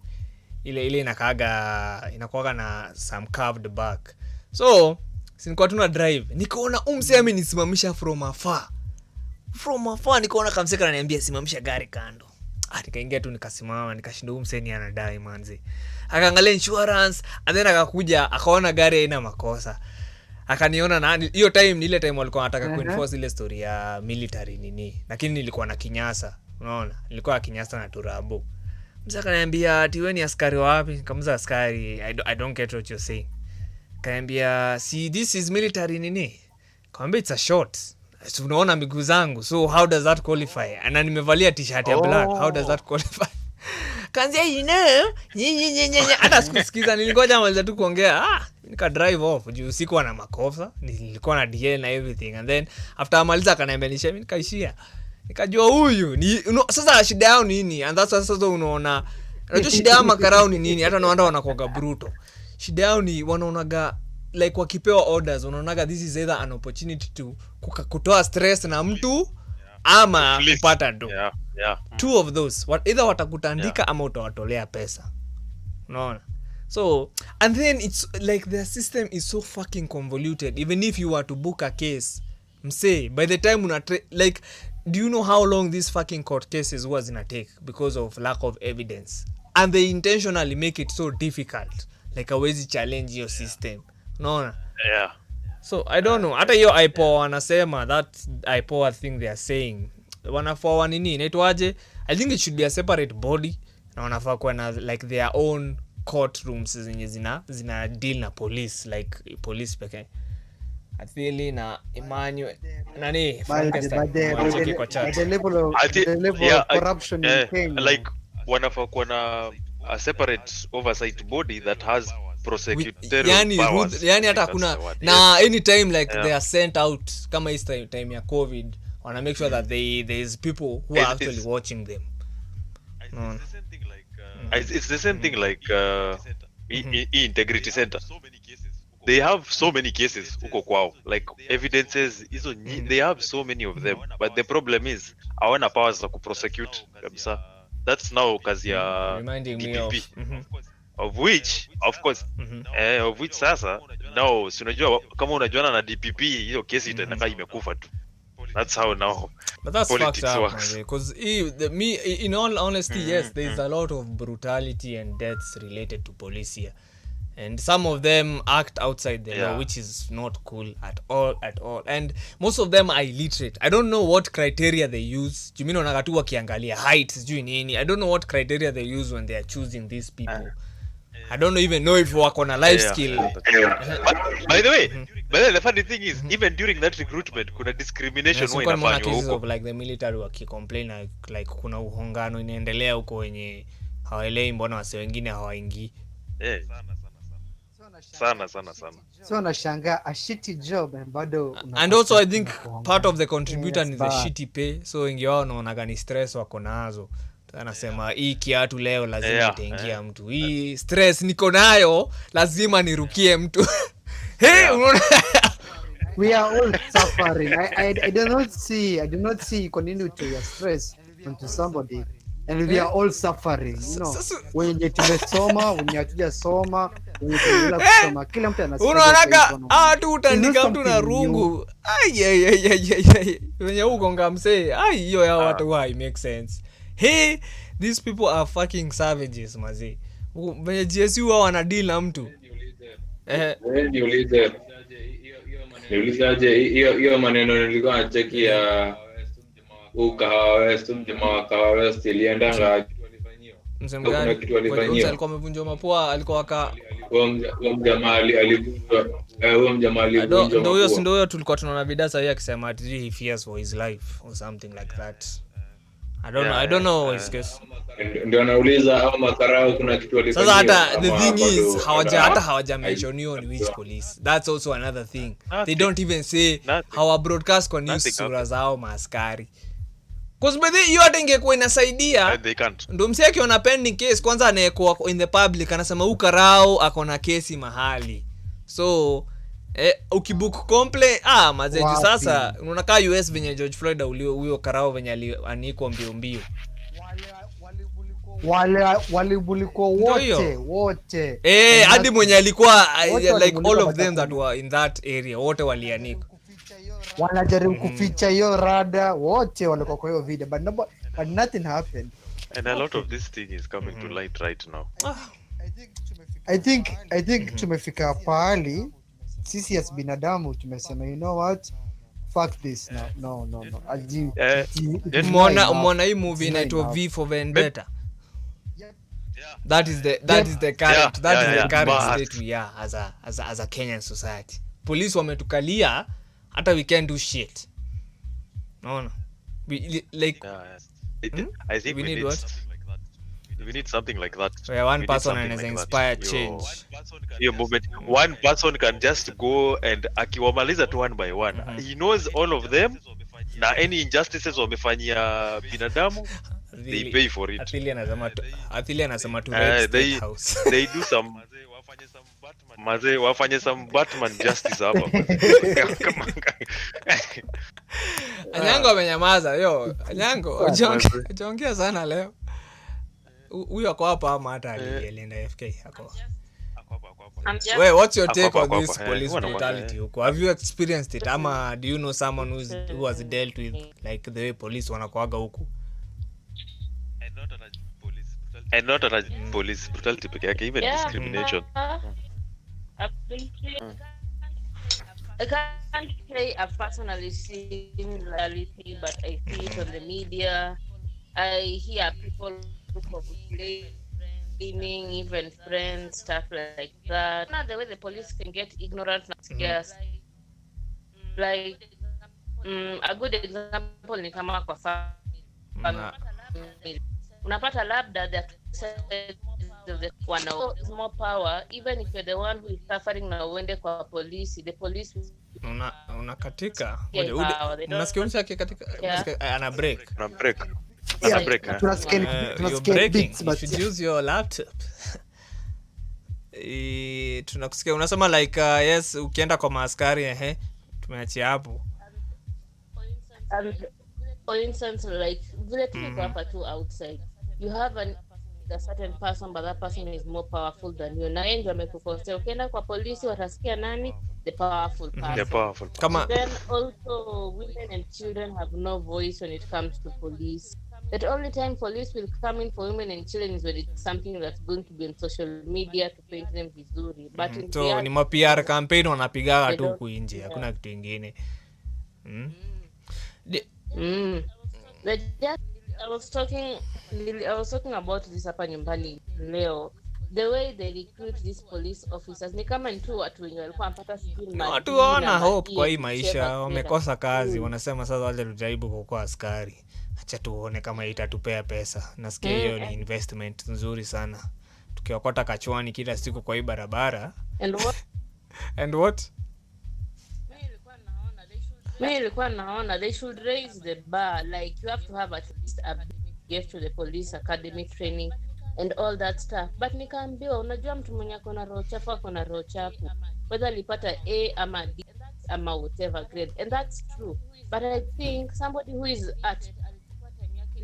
Speaker 2: Ile inakuwaga na some curved back. So sinikuwa tuna drive. Nikaona mse amenisimamisha from afar. Nikaona kamseka ananiambia simamisha gari kando. Nikaingia tu nikasimama nikashinda mseni anadai manzi. Akaangalia insurance and then akakuja akaona gari haina makosa. Akaniona na hiyo time ni ile time walikuwa wanataka kuenforce ile story ya military nini. Lakini nilikuwa na kinyasa, unaona? Nilikuwa kinyasa na turabu. Mzee akaniambia ati wewe ni askari wapi? Nikamza askari. I don't get what you're saying. Akaniambia see this is military nini? Kaambia it's a short. So unaona miguu zangu. So how does that qualify? Na nimevalia t-shirt ya black. How does that qualify? Kanzia hata sikusikiza, nilingoja maliza tu kuongea. Nika drive off juu sikuwa na makosa, nilikuwa na DL na everything. And then after amaliza akaniambia mimi nikaishia. Nikajua huyu ni sasa shida yao nini? And that's sasa unaona. Unajua shida yao makarao ni nini? Hata naona wanakuaga brutal. Shida yao ni wanaonaga like wakipewa orders unaonaga this is either an opportunity to kutoa stress na mtu ama kupata do. Two of those, either watakutandika ama utawatolea pesa, unaona. So and then it's like the system is so fucking convoluted. Even if you were to book a case, msay, by the time like, do you know how long these fucking court cases was gonna take because of lack of evidence? And they intentionally make it so difficult, like hawezi challenge your system, unaona. So I don't know, hata hiyo IPO wanasema that IPO thing they are saying wanafaa nini inaitwaje, I think it should be a separate body na wanafaa kuwa na like their own courtrooms zenye zina deal na police, like police pekee. Athili na Emmanuel nani
Speaker 4: the level of corruption in Kenya,
Speaker 6: like wanafaa kuwa na a separate oversight body that has prosecutorial powers.
Speaker 2: Yani hata kuna na anytime like they are sent out kama is time ya COVID, wanna make sure that there is people who are actually watching them.
Speaker 6: It's the same thing like integrity center. They have so many cases huko kwao, like evidences hizo they have so many of them, but the problem is hawana powers za kuprosecute kabisa. That's now kazi ya DPP, of which of course of which sasa now si unajua kama unajuana na DPP hiyo kesi itaenda imekufa tu. That's how now.
Speaker 2: But that's fucked up, because in all honesty, yes, there is a lot of brutality and deaths related to police here, and some of them act outside the law, which is not cool at all. And most of them are illiterate. I don't know what criteria they use. You mean wanakatu wakiangalia height sijui nini. I don't know what criteria they use when they are choosing these people. I don't even know if wako na life skill.
Speaker 6: By the way, the funny thing is even during that recruitment kuna discrimination
Speaker 2: when inafanywa huko, of like the military wakicomplain like kuna uhongano inaendelea huko wenye hawaelewi mbona wase wengine hawaingii.
Speaker 6: Sana.
Speaker 4: So nashangaa a shitty job and bado
Speaker 2: and also I think part of the contributor is the shitty pay. So wengi wao wanaona ni stress wako nazo. Anasema hii kiatu leo lazima itaingia mtu. Hii stress niko nayo lazima nirukie mtu. Hey,
Speaker 4: we are all suffering. I do not see continue to your stress onto somebody, and we are all suffering, you know. Wenye tumesoma, wenye hatujasoma, wenye tunaendelea kusoma, kila mtu anasema
Speaker 2: unaona tu utandika mtu na rungu. Ai wenye huko ngamsee. Hiyo ya watu why make sense. Hey, these people are fucking savages, mazi. Venye GSU wao wana deal na mtu.
Speaker 9: Niulizaje hiyo maneno nilikuwa nacheki ya ukahawa West, mjamaa kahawa West iliendanga
Speaker 2: msemo gani? Kitu alifanyia. Alikuwa amevunjwa mapua, alikuwa
Speaker 9: huyo mjamaa alivunjwa. Huyo mjamaa alivunjwa.
Speaker 2: Ndio huyo tulikuwa tunaona video sasa akisema ati he fears for his life or something like that. I don't know his case.
Speaker 9: Ndio nauliza au makarao kuna kitu alifanyia.
Speaker 2: Sasa hata the thing is hawaja mention on which police. That's also another thing. They don't even say how a broadcast kwa news sura zao maaskari. Cause by the hiyo hata ingekuwa inasaidia.
Speaker 6: They can't.
Speaker 2: Ndio msee akiona pending case kwanza anaekuwa in the public anasema ukarao akona kesi mahali. So ukibook complaint mazeju sasa unakaa US venye George Floyd huyo karao venye alianikwa mbio
Speaker 4: walibuliko wote
Speaker 2: hadi mwenye alikuwa like all of them that were in that area wote walianika,
Speaker 4: wanajaribu kuficha hiyo rada, wote walikuwa kwa hiyo video but nothing happened,
Speaker 6: and a lot of this thing is coming to light right now.
Speaker 4: I think tumefika pahali sisi as binadamu tumesema you know what, fuck this, no
Speaker 2: umeona hii movie inaitwa V for Vendetta. That is the current state we are as a Kenyan society. Police wametukalia hata we can't do shit. No we like
Speaker 6: I think we need something like that.
Speaker 2: Where one person can inspire change.
Speaker 6: Your movement, one person can just go and akiwamaliza tu one by one. He knows all of them na any injustices wamefanyia binadamu they pay for it.
Speaker 2: Athili anasema to rape state house.
Speaker 6: They do some wafanye some Batman justice hapa.
Speaker 2: Anyango amenyamaza Anyango ujaongea sana leo. Huyo ako hapa ama hata alienda FK ako. Wait, what's your take on this police brutality huko? Have you experienced it? Ama do you know someone who has dealt with like the way police wanakuaga huko?
Speaker 6: And not a police brutality peke yake, even discrimination.
Speaker 3: I can't say I've personally seen reality, but I see it on the media. I hear people complaining, even friends, stuff like that. Not the way the police can get ignorant and scared. Like, a good example ni kama kwa family. Unapata labda that one is more power, even if you're the one who is suffering na uende kwa polisi, the police
Speaker 2: unakatika unasikia katika ana break you should use your laptop. Tunakusikia unasema like yes ukienda kwa maaskari tumeachia hapo.
Speaker 3: For instance, like vile tuko hapa tu outside, you have a certain person, but that person is more powerful than you. Na ndio amekukosea. Ukienda kwa polisi watasikia nani? The powerful person.
Speaker 6: The powerful.
Speaker 3: Then also women and children have no voice when it comes to police. The only time police will come in for women and children is when it's something that's going to be on social media to paint them vizuri. But in
Speaker 2: so ni PR campaign wanapiga tu huku nje, hakuna kitu kingine.
Speaker 3: I was talking about this hapa nyumbani leo. The way they recruit these police officers ni kama tu watu wenye walikuwa wanapata sijui
Speaker 2: watu wana hope kwa hii maisha, wamekosa kazi, wanasema sasa wale tujaribu kuokoa askari. Acha tuone kama itatupea pesa. Nasikia hiyo ni investment nzuri sana. Tukiokota kachwani kila siku kwa hii barabara. And what?
Speaker 3: Nilikuwa naona they should raise the bar, like you have to have at least a gift to the police academy training and all that stuff. But nikaambiwa unajua mtu mwenye akona roho chafu akona roho chafu, whether alipata A ama D ama whatever grade, and that's true. But I think somebody who is at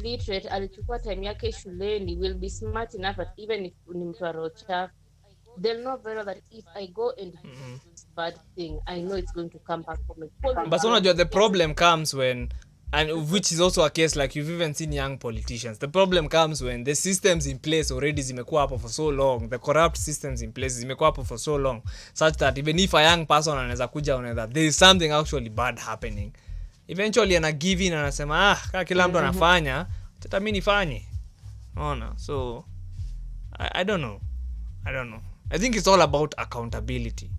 Speaker 3: literate alichukua time yake shuleni will be smart enough that even if ni mtu roho chafu, they'll know very well that if I go and do this bad thing, I know it's going to come back for me.
Speaker 2: But so the problem comes when, and which is also a case like you've even seen young politicians, the problem comes when the systems in place already zimekuwa hapo for so long, the corrupt systems in place zimekuwa hapo for so long, such that even if a young person anaweza kuja on that there is something actually bad happening, eventually ana give in, anasema kama kila mtu anafanya hata mimi nifanye. Unaona? So I don't know. I think it's all about accountability.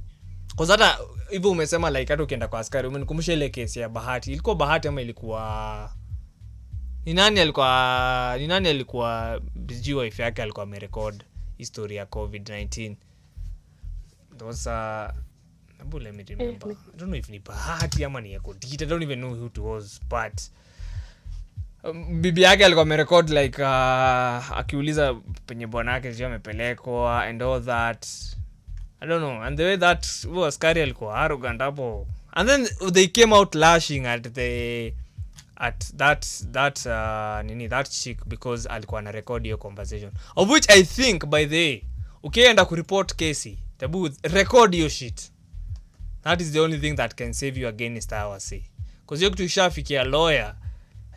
Speaker 2: Because hata hivyo umesema like hata ukienda kwa askari, umenikumbusha ile kesi ya Bahati. Ilikuwa Bahati ama ilikuwa ni nani alikuwa busy wife yake alikuwa amerecord history ya COVID-19. Those let me remember. I don't know if ni Bahati ama ni Ekodita. I don't even know who it was, but bibi yake alikuwa amerecord like akiuliza penye bwana yake sio amepelekwa and all that. I don't know, and the way that askari alikuwa arrogant hapo, and then they came out lashing at that chick because alikuwa na record hiyo conversation, of which I think by the way ukienda ku report case tabu record your shit. That is the only thing that can save you against our say, because you tukishafikia lawyer,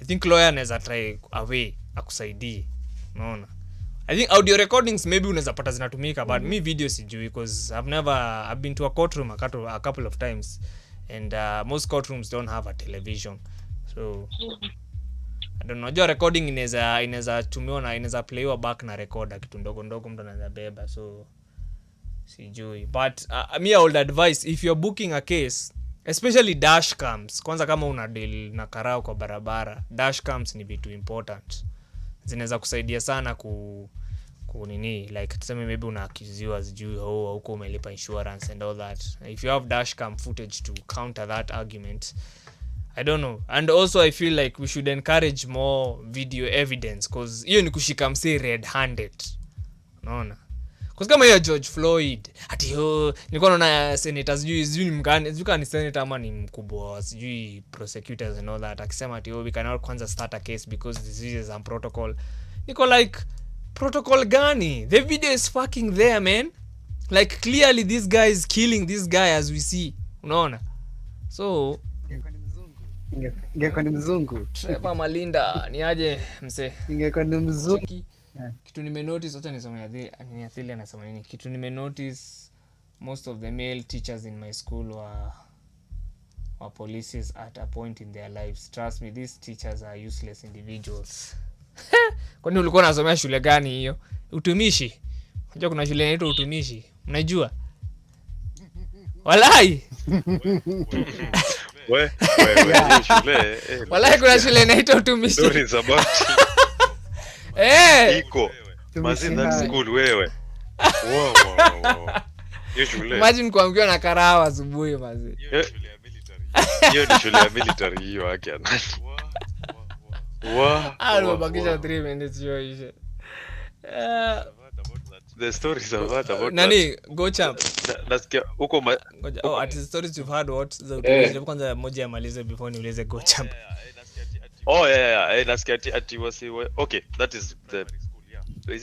Speaker 2: I think lawyer anaweza try away akusaidie. Unaona? I think audio recordings maybe unaweza pata zinatumika, but me video sijui because I've been to a courtroom a couple of times, and most courtrooms don't have a television, so I don't know. Recording inaweza tumiwa na inaweza playiwa back na recorder kitu ndogo ndogo mtu anaweza beba, so sijui. But me I would advise if you're booking a case, especially dashcams, kwanza kama una deal na karao kwa barabara, dashcams ni vitu important. Zinaweza kusaidia sana ku nini, like tuseme maybe unaakiziwa sijui huko umelipa insurance and all that. If you have dashcam footage to counter that argument, I don't know. And also I feel like we should encourage more video evidence, cause hiyo ni kushika msee red handed. Unaona? Cause kama hiyo George Floyd ati nilikuwa naona senators sijui ni mgani, sijui ni senator ama ni mkubwa sijui prosecutors and all that akisema ati we cannot kwanza start a case because this is a protocol. Niko like protocol gani? The video is fucking there, man. Like clearly this guy is killing this guy as we see. Unaona? So
Speaker 4: ingekuwa ni mzungu.
Speaker 2: Trevor Malinda ni aje mse?
Speaker 4: Ingekuwa ni mzungu.
Speaker 2: Kitu nimenotice, acha nisome ni Athili anasema nini? Kitu nimenotice, most of the male teachers in my school were polices at a point in their lives. Trust me, these teachers are useless individuals. Kwani ulikuwa unasomea shule gani hiyo? Utumishi. Unajua kuna shule inaitwa utumishi. Unajua? Walai.
Speaker 6: We shule.
Speaker 2: Walai kuna shule inaitwa utumishi.
Speaker 6: Stories about. Iko. Mazi that school wewe. Wow. Hiyo shule.
Speaker 2: Imagine kuambiwa na karawa asubuhi mazi.
Speaker 6: Hiyo ni shule ya military hiyo yake.
Speaker 2: Bakisha 3 minutes hiyo.
Speaker 6: The stories about
Speaker 2: nani go champ
Speaker 6: nasikia huko
Speaker 2: at the stories you've heard what the kwanza moja amalize before niulize go champ.
Speaker 6: Nasikia ati was okay, that is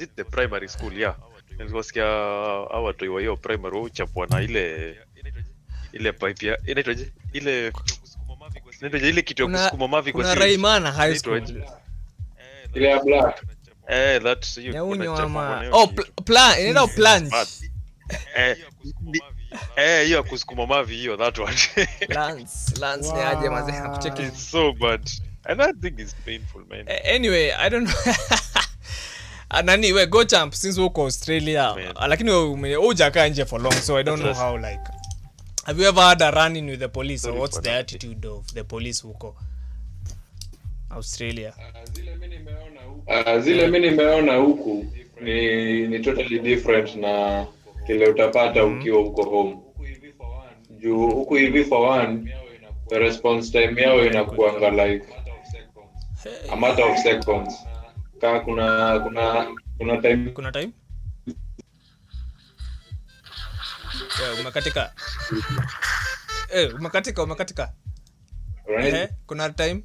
Speaker 6: it the primary school? Nilisikia hawa tu wa hiyo primary uchapwa na ile pipe ya inaitwaje ile kitu ya kusukuma mavi kwa
Speaker 2: kuna Raimana high school
Speaker 9: ile ya black
Speaker 6: that's you
Speaker 2: plan inaitwa plans
Speaker 6: hiyo kusukuma mavi hiyo that one
Speaker 2: Lance ni aje maze hakucheki
Speaker 6: it's so bad and I think it's painful, man.
Speaker 2: Anyway, I don't know. Nani we go champ since uko Australia lakini hujakaa nje for long, so I don't know how like have you ever had a run in with the police or what's the attitude of the police huko Australia?
Speaker 9: Zile mimi nimeona huku ni totally different na kile utapata ukiwa huko home. Juu huku hivi for one the response time yao inakuanga like a matter of seconds. Kama kuna time
Speaker 2: umekatika kuna time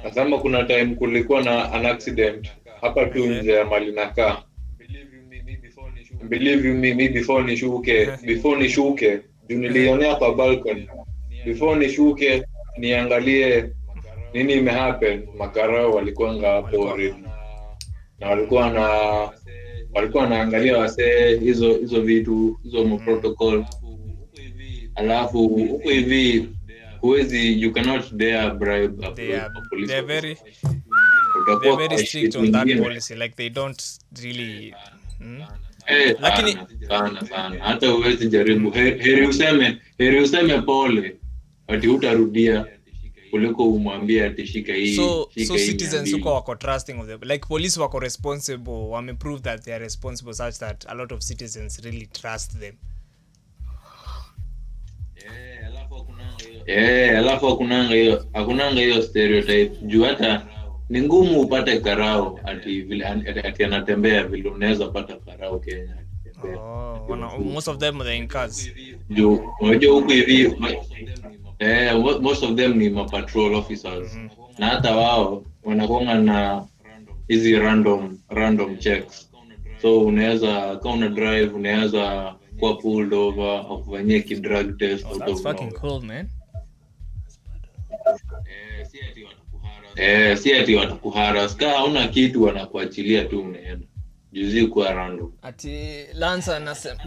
Speaker 9: Asama kuna time kulikuwa na an accident hapa tu nje ya mali nakaa. Believe you me before nishuke juu nilionea kwa balcony. Before nishuke niangalie nini imehappen, makarao walikuwa hapo na walikuwa naangalia wase hizo vitu hizo protocol. Alafu huko hivi huwezi, you cannot dare bribe a police.
Speaker 2: They're very strict on that policy, like they don't really
Speaker 9: lakini sana hata huwezi jaribu. Heri useme pole ati utarudia kuliko umwambie atishika hii.
Speaker 2: So citizens wako trusting of them, like police wako responsible, wame prove that they are responsible such that a lot of citizens really trust them.
Speaker 9: Alafu hakunanga hiyo stereotype. Juu hata ni ngumu upate karao ati anatembea vile unaweza pata karao Kenya.
Speaker 2: Most of them are in cars.
Speaker 9: Juu unajua huko hivi most of them ni patrol officers. Na hata wao wanakuwa na hizi random checks. So unaweza kama una drive unaweza kuwa pulled over au kufanyia drug test.
Speaker 2: That's fucking cool, man.
Speaker 9: Si ati watakuharas. Kama hauna kitu wanakuachilia tu unaenda. Juzi kwa random.
Speaker 2: Ati Lance anasema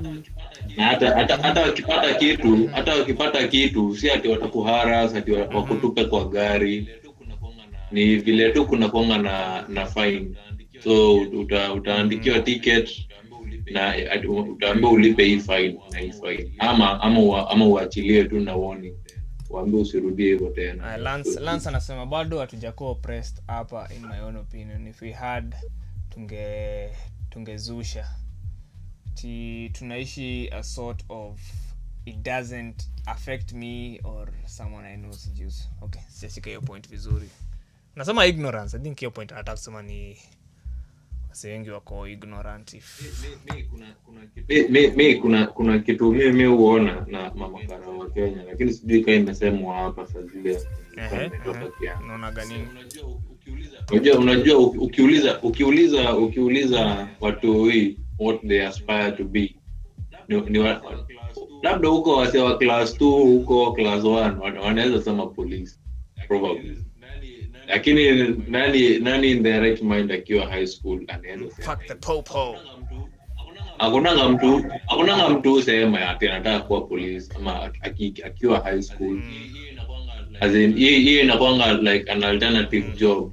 Speaker 9: hata wakipata kitu si ati watakuharas, ati wakutupe kwa gari. Ni vile tu kuna konga na fine. So utaandikiwa ticket na utaambiwa ulipe hii fine na hii fine. Ama uachilie tu na warning. Waambie usirudie hivyo tena.
Speaker 2: Lance anasema bado hatujakuwa oppressed hapa, in my own opinion. If we had tungezusha. Tunaishi a sort of it doesn't affect me or someone I know seduce. Okay, sishika hiyo point vizuri. Nasema ignorance. I think hiyo point nataka kusema ni wase wengi wako ignorant.
Speaker 9: Kuna kitu mimi huona na mama kara wa Kenya, lakini sijui kama imesemwa hapa sasa zile.
Speaker 2: Naona gani?
Speaker 9: Unajua ukiuliza watu hii what they aspire to be. Labda huko wase wa class 2 huko class 1 wanaweza sema police probably. Lakini nani in the right mind akiwa high school anaenda
Speaker 2: fuck the popo.
Speaker 9: Hakuna mtu sema ati anataka kuwa police ama akiwa high school. As in hii inakuanga like an alternative job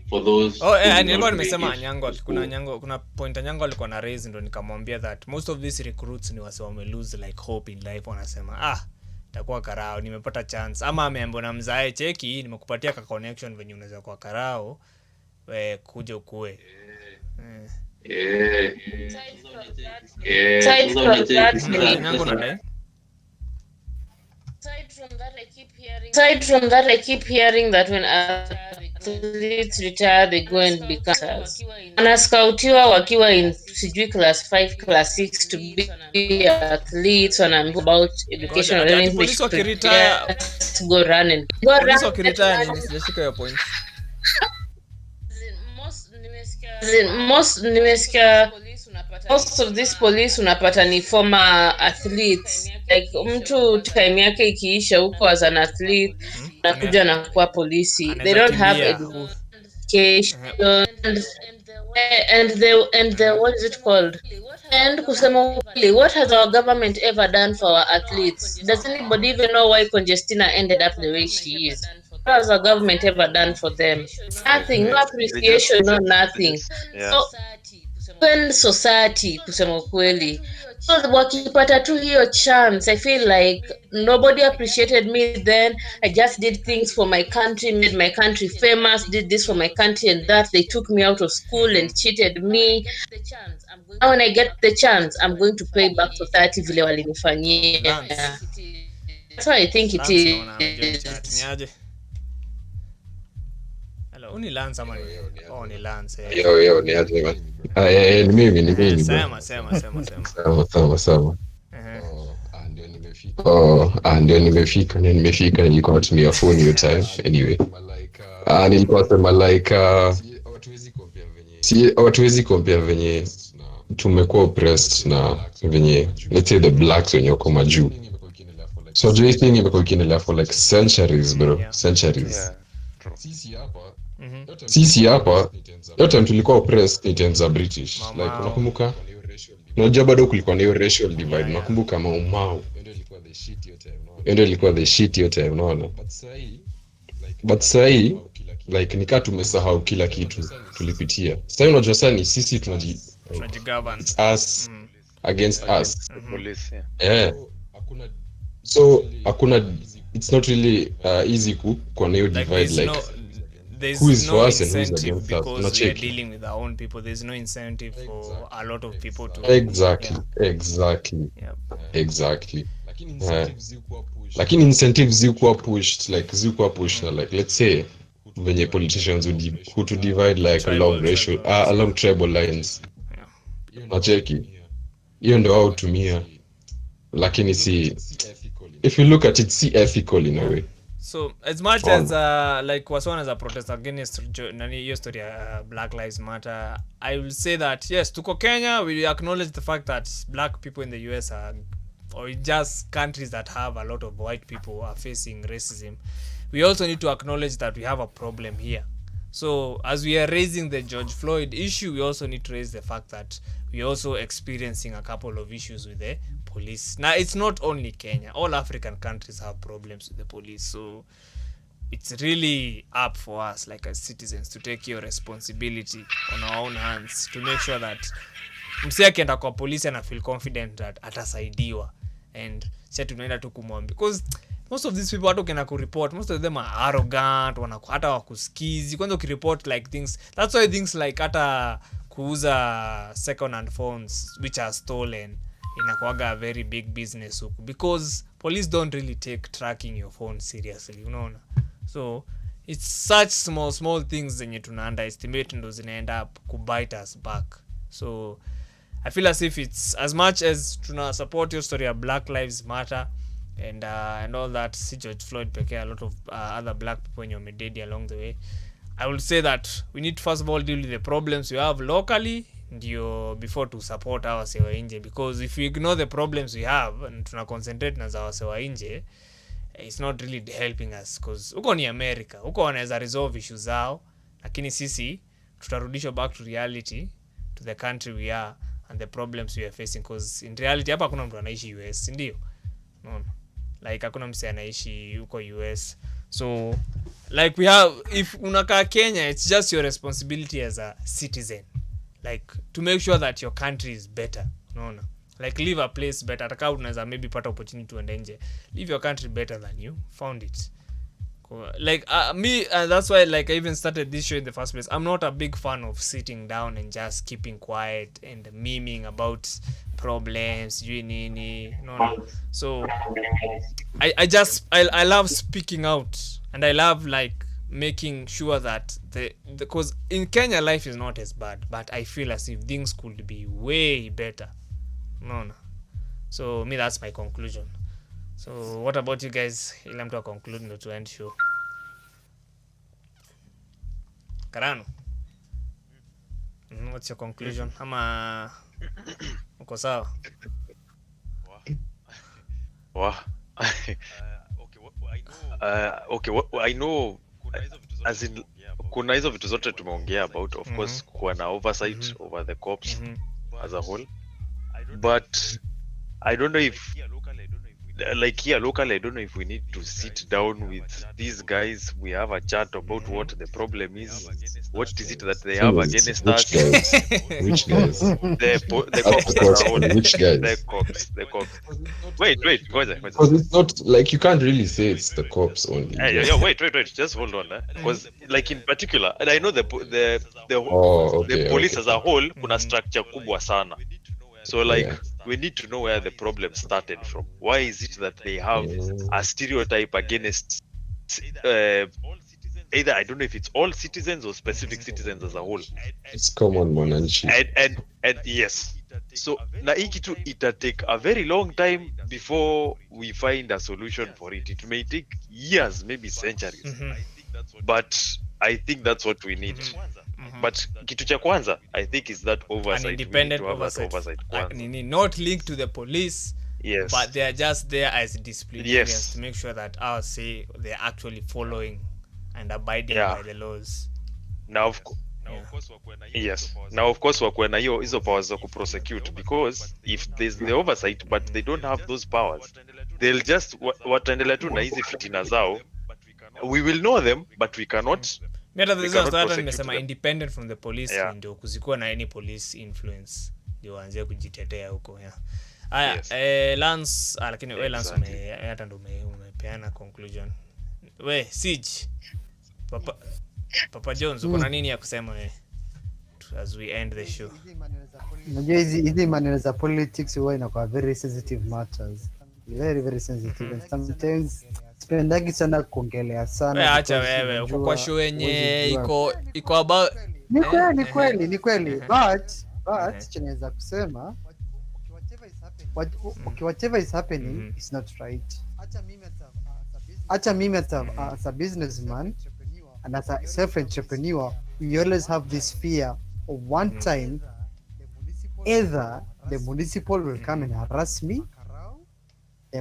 Speaker 9: for those.
Speaker 2: Nilikuwa nimesema Anyango, kuna point Anyango alikuwa na raise, ndo nikamwambia that most of these recruits ni wase wame lose like hope in life, wanasema takuwa karao, nimepata chance, ama ameambiwa na mzae, cheki nimekupatia ka connection venye unaweza kuwa karao kuja ukue.
Speaker 3: Aside from that, I keep hearing that when athletes retire, they go and become stars. Wanascoutiwa wakiwa in sijui class 5, class 6 to be athletes, wanaambiwa about education or anything.
Speaker 2: Police wakiretire,
Speaker 3: go run and
Speaker 2: police wakiretire ni sijashika your point. Most of this police unapata ni former athletes, like mtu time yake ikiisha huko as an athlete anakuja na kuwa polisi. They don't have education and the what is it called, and kusema what has our government ever done for our athletes? Does anybody even know why Conjestina ended up the way she is? What has our government ever done for them? Nothing. No appreciation, no nothing. So open society kusema kweli, so wakipata tu hiyo chance, I feel like nobody appreciated me then. I just did things for my country, made my country famous, did this for my country and that. They took me out of school and cheated me. Now when I get the chance, I'm going to pay back society vile walinifanyia. That's why I think it is. Uni Lance ama ni Lance.
Speaker 10: Yo ni aje man. Ni mimi.
Speaker 2: Sema.
Speaker 10: Ndio nimefika nilikuwa natumia phone hiyo time anyway. Nilikuwa sema like hatuwezi compare venye tumekuwa oppressed na venye let's say the blacks wenye wako majuu. So do you think imekuwa ikiendelea for like centuries bro, centuries. Sisi hapa yote tulikuwa oppressed itenza British. Like unakumbuka? Unajua bado kulikuwa na hiyo racial divide. Unakumbuka Mau? Ndio ilikuwa the shit yote unaona. But sahi like nikaa tumesahau kila kitu tulipitia. Sasa unajua sasa ni sisi
Speaker 2: tunajigovern
Speaker 10: us against us.
Speaker 6: Police.
Speaker 10: So hakuna, it's not really easy kwa hiyo divide like
Speaker 2: there's
Speaker 10: who is
Speaker 2: no
Speaker 10: for us and who is
Speaker 2: incentive
Speaker 10: against us.
Speaker 2: because we are dealing with our own people. There's no incentive for a lot of people to
Speaker 10: exactly. Lakini incentives zikuwa pushed na like let's say venye politicians would divide like along tribal lines. Nacheki hiyo ndio wao tumia, lakini si, if you look at it, see ethical in a way.
Speaker 2: So as much as like was one as a protest against nani hiyo story Black Lives Matter, I will say that yes, tuko Kenya, we acknowledge the fact that black people in the US are, or just countries that have a lot of white people are facing racism. We also need to acknowledge that we have a problem here. So as we are raising the George Floyd issue, we also need to raise the fact that we are also experiencing a couple of issues with the police. Now it's not only Kenya, all African countries have problems with the police. So it's really up for us like as citizens to take your responsibility on our own hands to make sure that msee akienda kwa polisi ana feel confident that atasaidiwa, and sasa tunaenda tu kumwambia, because most of these people watu ku report, most of them are arrogant, hata wakusikizi kwanza ukireport like things. That's why things like hata kuuza second hand phones which are stolen inakuwaga a very big business huku, because police don't really take tracking your phone seriously, unaona. So it's such small things zenye tuna underestimate ndo zinaenda up kubite us back. So I feel as if it's as much as tuna support your story of Black Lives Matter and all that, see George Floyd pekee, a lot of other black people when you're dead along the way, I will say that we need to first of all deal with the problems we have locally ndio before to support our sewa nje, because if we ignore the problems we have and tuna concentrate na za wasewa nje, it's not really helping us, because huko ni America, huko wanaweza resolve issues zao, lakini sisi tutarudishwa back to reality, to the country we are and the problems we are facing, because in reality hapa hakuna mtu anaishi US, ndio no, like hakuna mtu anaishi huko US. So like we have, if unakaa Kenya, it's just your responsibility as a citizen, like to make sure that your country is better, no, like live a place better. Ataka unaweza maybe pata opportunity to ende nje, live your country better than you found it. Like me, that's why like I even started this show in the first place. I'm not a big fan of sitting down and just keeping quiet and memeing about problems, nini, no. So I love speaking out, and I love like making sure that because in Kenya life is not as bad, but I feel as if things could be way better, no. So me, that's my conclusion. So what about you guys? Ila mtu conclude ndo to end show. Karano, what's your conclusion? Ama uko sawa?
Speaker 6: I know as in kuna hizo vitu zote tumeongea about, of course kuwa na oversight over the cops as a whole, but I don't know if like here locally, I don't know if we need to sit down with these guys, we have a chat about what the problem is, what is it that they have against us.
Speaker 10: Which guys?
Speaker 6: The cops as a whole.
Speaker 10: Which guys?
Speaker 6: The cops. Wait,
Speaker 10: because it's not like you can't really say it's the cops only.
Speaker 6: Wait, just hold on, because like in particular, and I know the police as a whole kuna structure kubwa sana. So like we need to know where the problem started from. Why is it that they have a stereotype against either, I don't know if it's all citizens or specific citizens as a whole.
Speaker 10: It's common mwananchi.
Speaker 6: And yes. So na hii kitu ita take a very long time before we find a solution for it. It may take years, maybe centuries. But I think that's what we need. But kitu cha kwanza I think is that oversight.
Speaker 2: An independent oversight. Not linked to the police,
Speaker 6: yes,
Speaker 2: but they are just there as disciplinarians to make sure that our say they're actually following and abiding by the laws.
Speaker 6: Now of course wakuwe na hizo powers za kuprosecute, because if there's the oversight but they don't have those powers, they'll just wataendelea tu na hizi fitina zao. We will know them but we cannot.
Speaker 2: Nimesema independent from the police, ndio kuzikuwa na any police influence ndio waanze kujitetea huko. Haya, Lance, lakini wewe Lance hata ndio umepeana conclusion. We Siege, Papa Jones, uko na nini ya kusema wewe as we end the show?
Speaker 4: Unajua hizi maneno za politics huwa inakuwa very sensitive matters, very sensitive, and sometimes spendagi sana kuongelea sana.
Speaker 2: Acha wewe uko kwa show yenye iko about
Speaker 4: ni kweli but cheneza kusema whatever is happening is not right. Acha mimi as a businessman and as a self-entrepreneur, we always have this fear of one time either the municipal will come and harass me,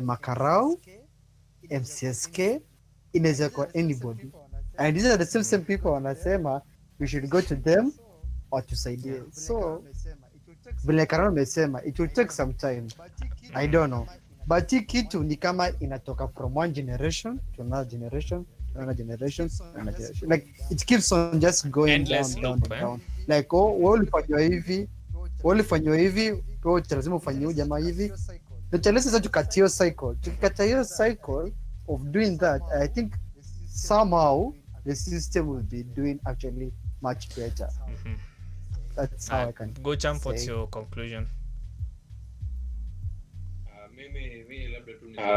Speaker 4: Makarao, MCSK, inaweza kwa anybody, and these are the same people wanasema we should go to them or tusaidie. So vile Karao amesema it will take some time, I don't know, but hii kitu ni kama inatoka from one generation to another generation, like it keeps on just going endless down. Like wewe ulifanywa hivi kwa lazima ufanywe jamaa hivi. The challenge is to cut your cycle of doing that. I think somehow the system will be doing actually much better. That's how I can
Speaker 2: go. Jump, what's your conclusion?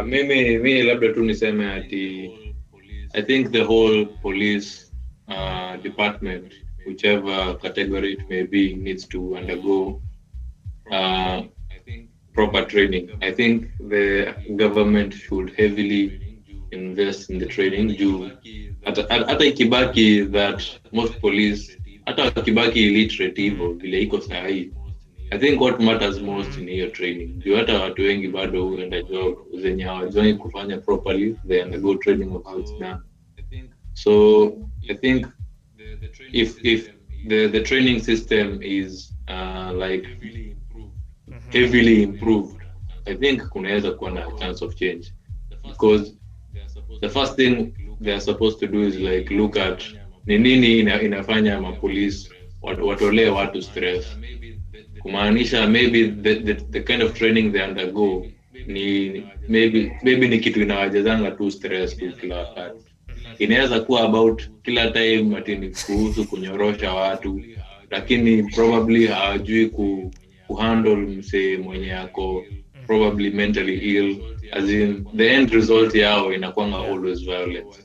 Speaker 9: mimi labda tu niseme ati I think the whole police department, whichever category it may be, needs to undergo proper training. I think the government should heavily invest in the training due hata ikibaki that most police hata wakibaki illiterate hivyo vile iko sahi. I think what matters most in hiyo training juu hata watu wengi bado huenda job zenye hawajui kufanya properly, they undergo training of how it's done. So I think if the training system is like heavily improved, I think kunaweza kuwa na chance of change, because the first thing they are supposed to do is like look at ni nini inafanya mapolice watolee watu stress, kumaanisha maybe the kind of training they undergo ni maybe ni kitu inawajazanga tu stress tu kila wakati. Inaweza kuwa about kila time ati ni kuhusu kunyorosha watu, lakini probably hawajui kuhandle mse mwenye ako probably mentally ill, as in the end result yao inakuanga always violence.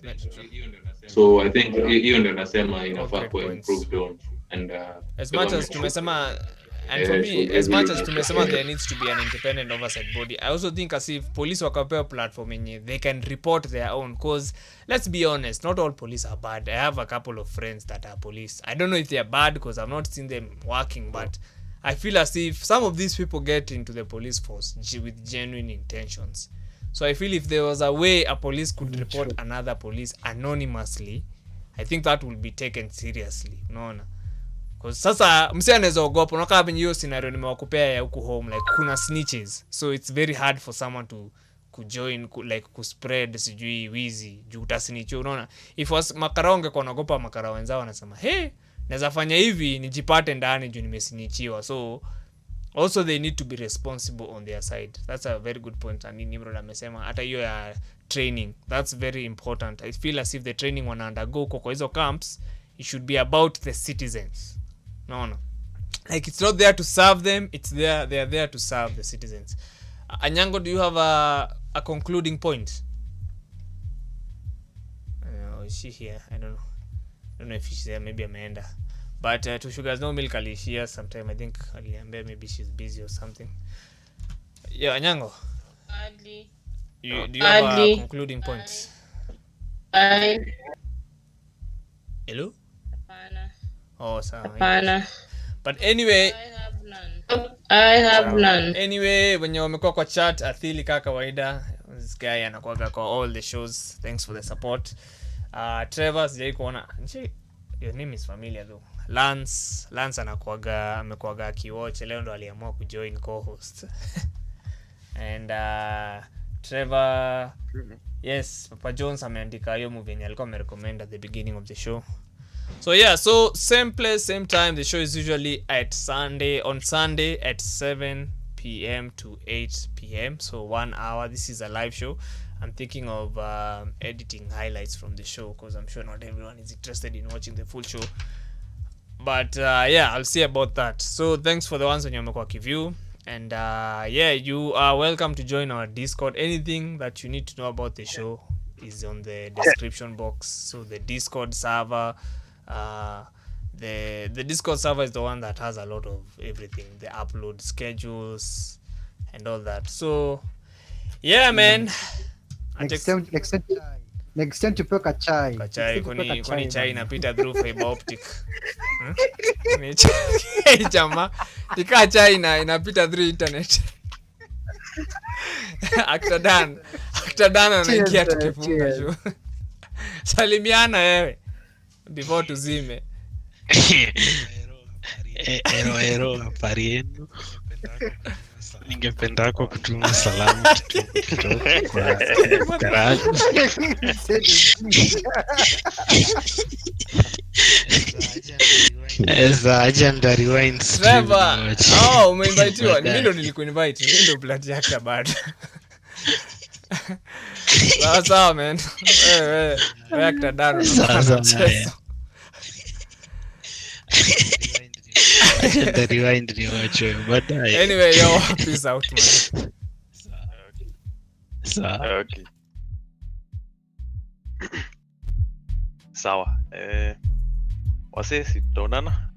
Speaker 9: So I think hiyo ndio nasema inafaa kuwa improved on, and
Speaker 2: as much as tumesema, and for me, as much as tumesema there needs to be an independent oversight body, I also think as if police wakapewa platform yenye they can report their own, because let's be honest, not all police are bad. I have a couple of friends that are police. I don't know if they are bad because I've not seen them working, but I feel as if some of these people get into the police force with genuine intentions. So I feel if there was a way a police could report another police anonymously, I think that will be taken seriously. Unaona? Because sasa msi anaweza ogopa, unakaa hapa hiyo scenario nimewakupea ya huku home, like kuna snitches, so it's very hard for someone to join like spread sijui wizi juu utasnicho. Unaona, if was makaronge kwa nagopa makara wenzao wanasema hey, naweza fanya hivi nijipate ndani juu nimesnichiwa. So also they need to be responsible on their side. That's a very good point. And Nimrod amesema hata hiyo ya training, that's very important. I feel as if the training wana undergo kwa hizo camps, it should be about the citizens. No, like it's not there to serve them, they are there to serve the citizens. Anyango, do you have a concluding point? Is she here? I don't know if she's there. Maybe ameenda. But to Sugar's No Milk alishia sometime. I think aliambia maybe she's busy or something. Yeah, Anyango. Do you have a concluding point? Hello? Oh, sorry. But anyway,
Speaker 3: I have none.
Speaker 2: Anyway, when wamekuwa kwa chat, Athili kaka kawaida, this guy anakuaga kwa all the shows. Thanks for the support. Trevor sijai kuona. Your name is familiar though. Lance amekuaga akiwatch, leo ndo aliamua kujoin co-host. And Trevor, yes, Papa Jones ameandika hiyo movie yenye alikuwa amerecommend at the beginning of the show. So yeah, so same place, same time. The show is usually on Sunday at 7 p.m. to 8 p.m. So 1 hour. This is a live show. I'm thinking of editing highlights from the show because I'm sure not everyone is interested in watching the full show. But yeah, I'll see about that. So thanks for the ones on your Mekwaki view. And yeah, you are welcome to join our Discord. Anything that you need to know about the show is on the description box. So the Discord server, the Discord server is the one that has a lot of everything, the upload schedules and all that. So yeah, man.
Speaker 4: Next time tupewe kachai.
Speaker 2: Kachai kuni chai inapita through fiber optic. Ni chai chama. Tika chai inapita through internet. Aktadan anaingia tukifunga show. Salimiana wewe before tuzime.
Speaker 11: Ero habari yenu. Ningependa kutuma salamu kwa garage. Eza agenda rewind stream.
Speaker 2: Oh, umeinvitiwa. Mimi ndo nilikuinvite. Mimi ndo blood yake bado. Sawa man. Wewe akitadana.
Speaker 11: Agenda rewind ni wacho baadaye.
Speaker 2: Anyway, yo, peace out man.
Speaker 11: Sawa.
Speaker 6: Okay. Sawa. Wasee, tutaonana